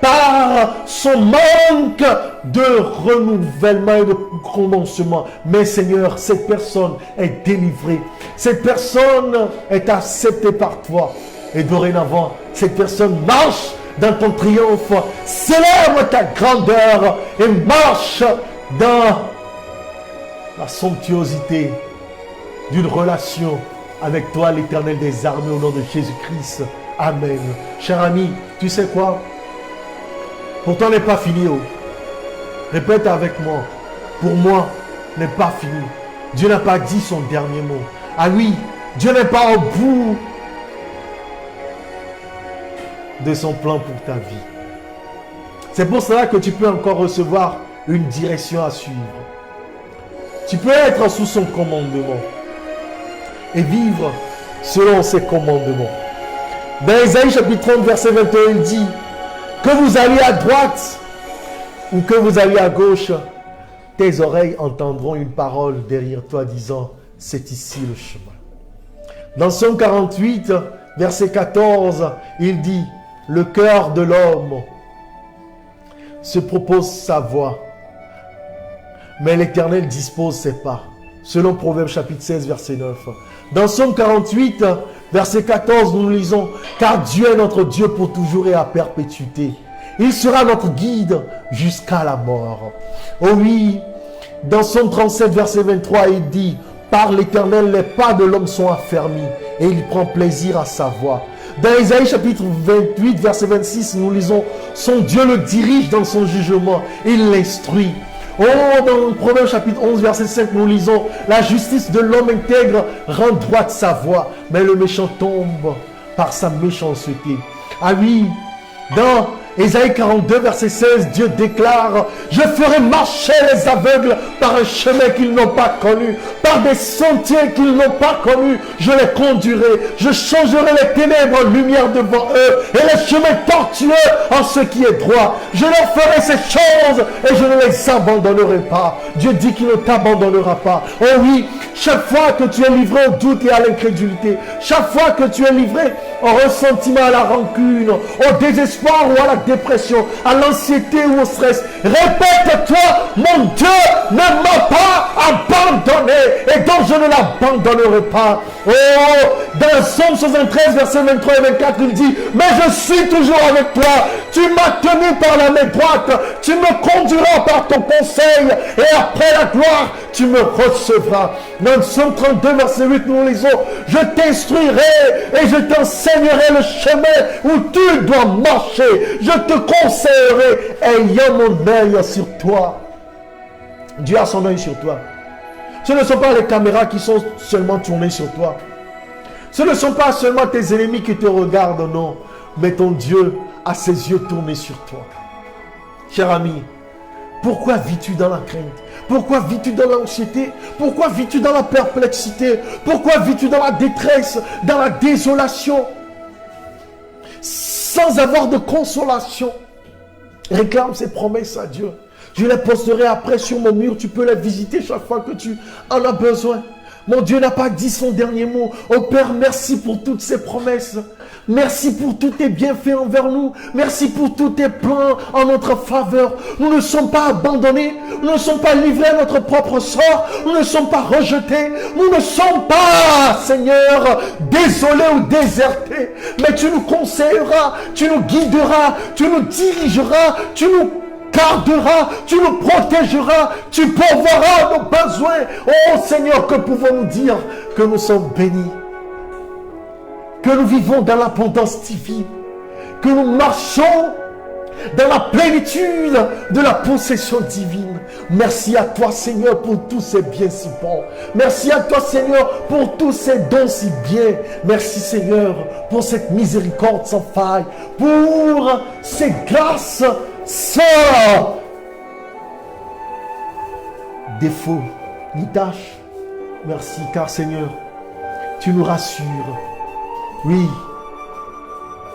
par son manque de renouvellement et de commencement. Mais Seigneur, cette personne est délivrée. Cette personne est acceptée par toi. Et dorénavant, cette personne marche dans ton triomphe, célèbre ta grandeur et marche dans la somptuosité d'une relation avec toi, l'Éternel des armées, au nom de Jésus-Christ. Amen. Cher ami, tu sais quoi? Pourtant n'est pas fini. Oh. Répète avec moi. Pour moi, n'est pas fini. Dieu n'a pas dit son dernier mot. Ah oui, Dieu n'est pas au bout de son plan pour ta vie. C'est pour cela que tu peux encore recevoir une direction à suivre. Tu peux être sous son commandement et vivre selon ses commandements. Dans Isaïe chapitre 30 verset 21, il dit que vous alliez à droite ou que vous alliez à gauche, tes oreilles entendront une parole derrière toi disant, c'est ici le chemin. Dans Psaume 48 verset 14, il dit, le cœur de l'homme se propose sa voie, mais l'Éternel dispose ses pas. Selon Proverbe chapitre 16, verset 9. Dans Psaume 48, verset 14, nous lisons, car Dieu est notre Dieu pour toujours et à perpétuité. Il sera notre guide jusqu'à la mort. Oh oui, dans Psaume 37, verset 23, il dit, par l'Éternel, les pas de l'homme sont affermis et il prend plaisir à sa voie. Dans Isaïe chapitre 28, verset 26, nous lisons, son Dieu le dirige dans son jugement, il l'instruit. Oh, dans Proverbe chapitre 11, verset 5, nous lisons, la justice de l'homme intègre rend droite sa voie, mais le méchant tombe par sa méchanceté. Ah oui, dans Ésaïe 42, verset 16, Dieu déclare, je ferai marcher les aveugles par un chemin qu'ils n'ont pas connu, par des sentiers qu'ils n'ont pas connus, je les conduirai, je changerai les ténèbres en lumière devant eux, et les chemins tortueux en ce qui est droit. Je leur ferai ces choses, et je ne les abandonnerai pas. Dieu dit qu'il ne t'abandonnera pas. Oh oui, chaque fois que tu es livré au doute et à l'incrédulité, chaque fois que tu es livré au ressentiment, à la rancune, au désespoir ou à la dépression, à l'anxiété ou au stress, répète-toi, mon Dieu ne m'a pas abandonné et donc je ne l'abandonnerai pas. Oh, dans Psaume 73, versets 23 et 24, il dit, mais je suis toujours avec toi, tu m'as tenu par la main droite, tu me conduiras par ton conseil et après la gloire, tu me recevras. Dans Psaume 32, verset 8, nous lisons, je t'instruirai et je t'enseignerai le chemin où tu dois marcher. Je te conseillerai ayant mon œil sur toi. Dieu a son œil sur toi. Ce ne sont pas les caméras qui sont seulement tournées sur toi. Ce ne sont pas seulement tes ennemis qui te regardent, non. Mais ton Dieu a ses yeux tournés sur toi. Cher ami, pourquoi vis-tu dans la crainte? Pourquoi vis-tu dans l'anxiété? Pourquoi vis-tu dans la perplexité? Pourquoi vis-tu dans la détresse, dans la désolation, sans avoir de consolation? Réclame ces promesses à Dieu. Je les posterai après sur mon mur. Tu peux les visiter chaque fois que tu en as besoin. Mon Dieu n'a pas dit son dernier mot. Oh Père, merci pour toutes ces promesses. Merci pour tous tes bienfaits envers nous. Merci pour tous tes plans en notre faveur. Nous ne sommes pas abandonnés. Nous ne sommes pas livrés à notre propre sort. Nous ne sommes pas rejetés. Nous ne sommes pas, Seigneur, désolés ou désertés. Mais tu nous conseilleras, tu nous guideras, tu nous dirigeras, tu nous garderas, tu nous protégeras, tu pourvoiras nos besoins. Oh Seigneur, que pouvons-nous dire? Que nous sommes bénis, que nous vivons dans l'abondance divine, que nous marchons dans la plénitude de la possession divine. Merci à toi Seigneur pour tous ces biens si bons. Merci à toi Seigneur pour tous ces dons si bien. Merci Seigneur pour cette miséricorde sans faille, pour ces grâces sans défaut ni tâche. Merci car Seigneur, tu nous rassures. Oui,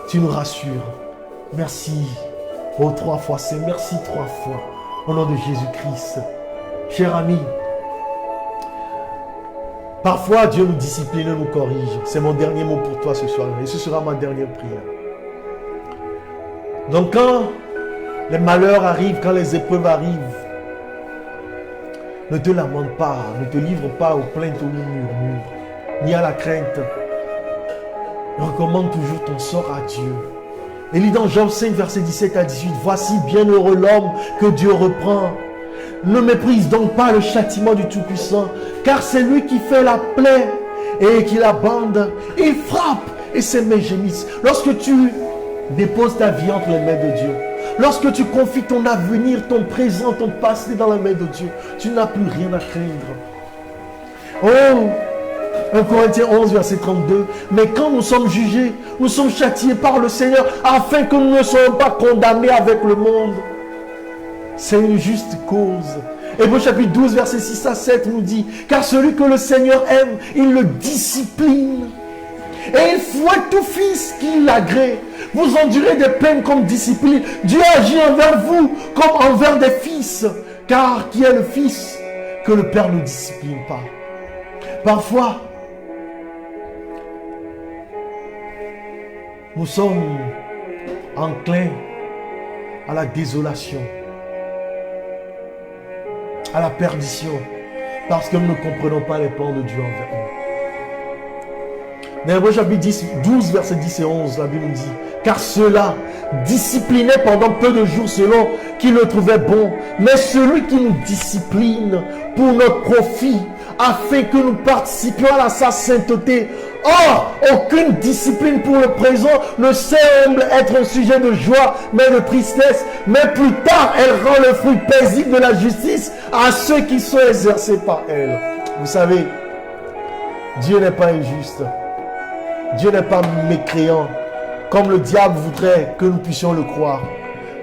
tu nous rassures. Merci Oh, 3 fois, c'est merci 3 fois. Au nom de Jésus-Christ. Cher ami, parfois Dieu nous discipline et nous corrige. C'est mon dernier mot pour toi ce soir. Et ce sera ma dernière prière. Donc quand les malheurs arrivent, quand les épreuves arrivent, ne te lamente pas, ne te livre pas aux plaintes ou aux murmures, ni à la crainte. Recommande toujours ton sort à Dieu. Et lit dans Job 5, verset 17 à 18, « Voici bienheureux l'homme que Dieu reprend. Ne méprise donc pas le châtiment du Tout-Puissant, car c'est lui qui fait la plaie et qui la bande. Il frappe et ses mains gémissent. » Lorsque tu déposes ta vie entre les mains de Dieu, lorsque tu confies ton avenir, ton présent, ton passé dans la main de Dieu, tu n'as plus rien à craindre. Oh, 1 Corinthiens 11, verset 32. « Mais quand nous sommes jugés, nous sommes châtiés par le Seigneur, afin que nous ne soyons pas condamnés avec le monde. » C'est une juste cause. Hébreux chapitre 12, verset 6 à 7 nous dit, « Car celui que le Seigneur aime, il le discipline. Et il fouette tout fils qui l'agrée. Vous endurez des peines comme discipline. Dieu agit envers vous comme envers des fils. Car qui est le fils que le Père ne discipline pas? » Parfois, nous sommes enclins à la désolation, à la perdition, parce que nous ne comprenons pas les plans de Dieu envers nous. Dans Hébreux chapitre 12, verset 10 et 11, la Bible nous dit, « Car ceux-là disciplinaient pendant peu de jours selon qu'ils le trouvaient bon, mais celui qui nous discipline pour notre profit, afin que nous participions à sa sainteté. Or, aucune discipline pour le présent ne semble être un sujet de joie, mais de tristesse. Mais plus tard, elle rend le fruit paisible de la justice à ceux qui sont exercés par elle. » Vous savez, Dieu n'est pas injuste. Dieu n'est pas mécréant, comme le diable voudrait que nous puissions le croire.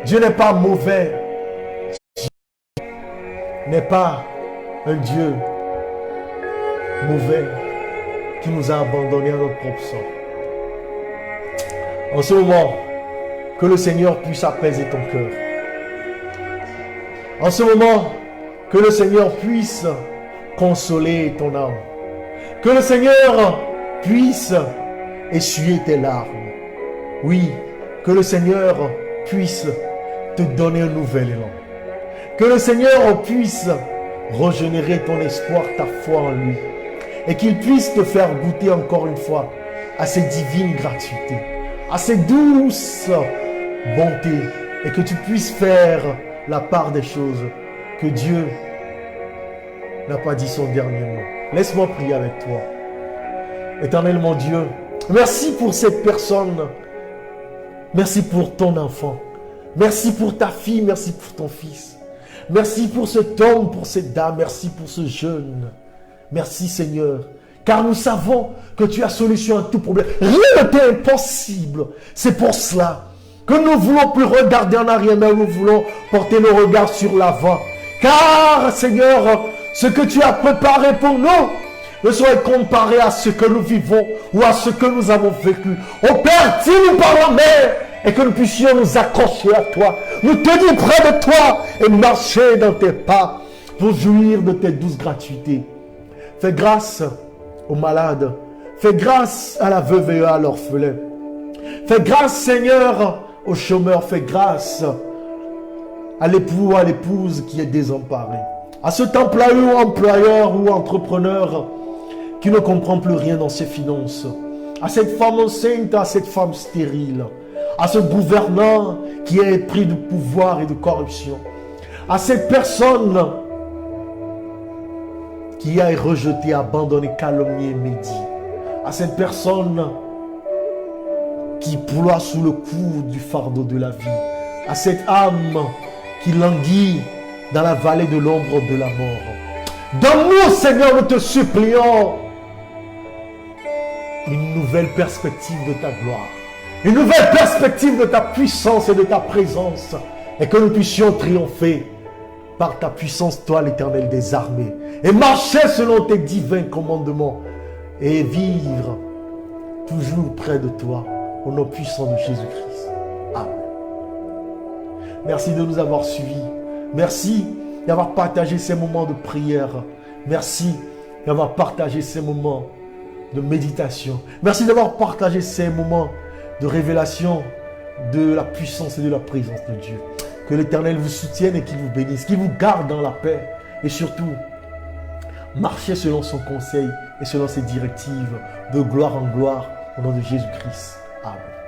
Dieu n'est pas mauvais. Dieu n'est pas un Dieu mauvais qui nous a abandonnés à notre propre sort. En ce moment, que le Seigneur puisse apaiser ton cœur. En ce moment, que le Seigneur puisse consoler ton âme. Que le Seigneur puisse essuyer tes larmes. Oui, que le Seigneur puisse te donner un nouvel élan. Que le Seigneur puisse régénérer ton espoir, ta foi en lui. Et qu'il puisse te faire goûter encore une fois à ses divines gratuités, à ses douces bontés. Et que tu puisses faire la part des choses que Dieu n'a pas dit son dernier mot. Laisse-moi prier avec toi. Éternel mon Dieu, merci pour cette personne. Merci pour ton enfant. Merci pour ta fille, merci pour ton fils. Merci pour cet homme, pour cette dame. Merci pour ce jeune. Merci Seigneur. Car nous savons que tu as solution à tout problème. Rien n'est impossible. C'est pour cela que nous ne voulons plus regarder en arrière, mais nous voulons porter nos regards sur l'avant. Car Seigneur, ce que tu as préparé pour nous ne soit comparé à ce que nous vivons ou à ce que nous avons vécu. Oh Père, tire-nous par la main et que nous puissions nous accrocher à toi, nous tenir près de toi et marcher dans tes pas pour jouir de tes douces gratuités. Fais grâce aux malades, fais grâce à la veuve et à l'orphelin. Fais grâce Seigneur aux chômeurs, fais grâce à l'époux, à l'épouse qui est désemparée. À cet employeur ou entrepreneur qui ne comprend plus rien dans ses finances. À cette femme enceinte, à cette femme stérile. À ce gouvernant qui est pris de pouvoir et de corruption. À cette personne qui a rejeté, abandonné, calomnié, médit. À cette personne qui ploie sous le coup du fardeau de la vie. À cette âme qui languit dans la vallée de l'ombre de la mort. Donne-nous, Seigneur, nous te supplions, une nouvelle perspective de ta gloire. Une nouvelle perspective de ta puissance et de ta présence. Et que nous puissions triompher par ta puissance, toi l'Éternel des armées. Et marcher selon tes divins commandements. Et vivre toujours près de toi. Au nom puissant de Jésus-Christ. Amen. Merci de nous avoir suivis. Merci d'avoir partagé ces moments de prière. Merci d'avoir partagé ces moments de méditation. Merci d'avoir partagé ces moments de révélation de la puissance et de la présence de Dieu. Que l'Éternel vous soutienne et qu'il vous bénisse, qu'il vous garde dans la paix. Et surtout, marchez selon son conseil et selon ses directives, de gloire en gloire, au nom de Jésus-Christ. Amen.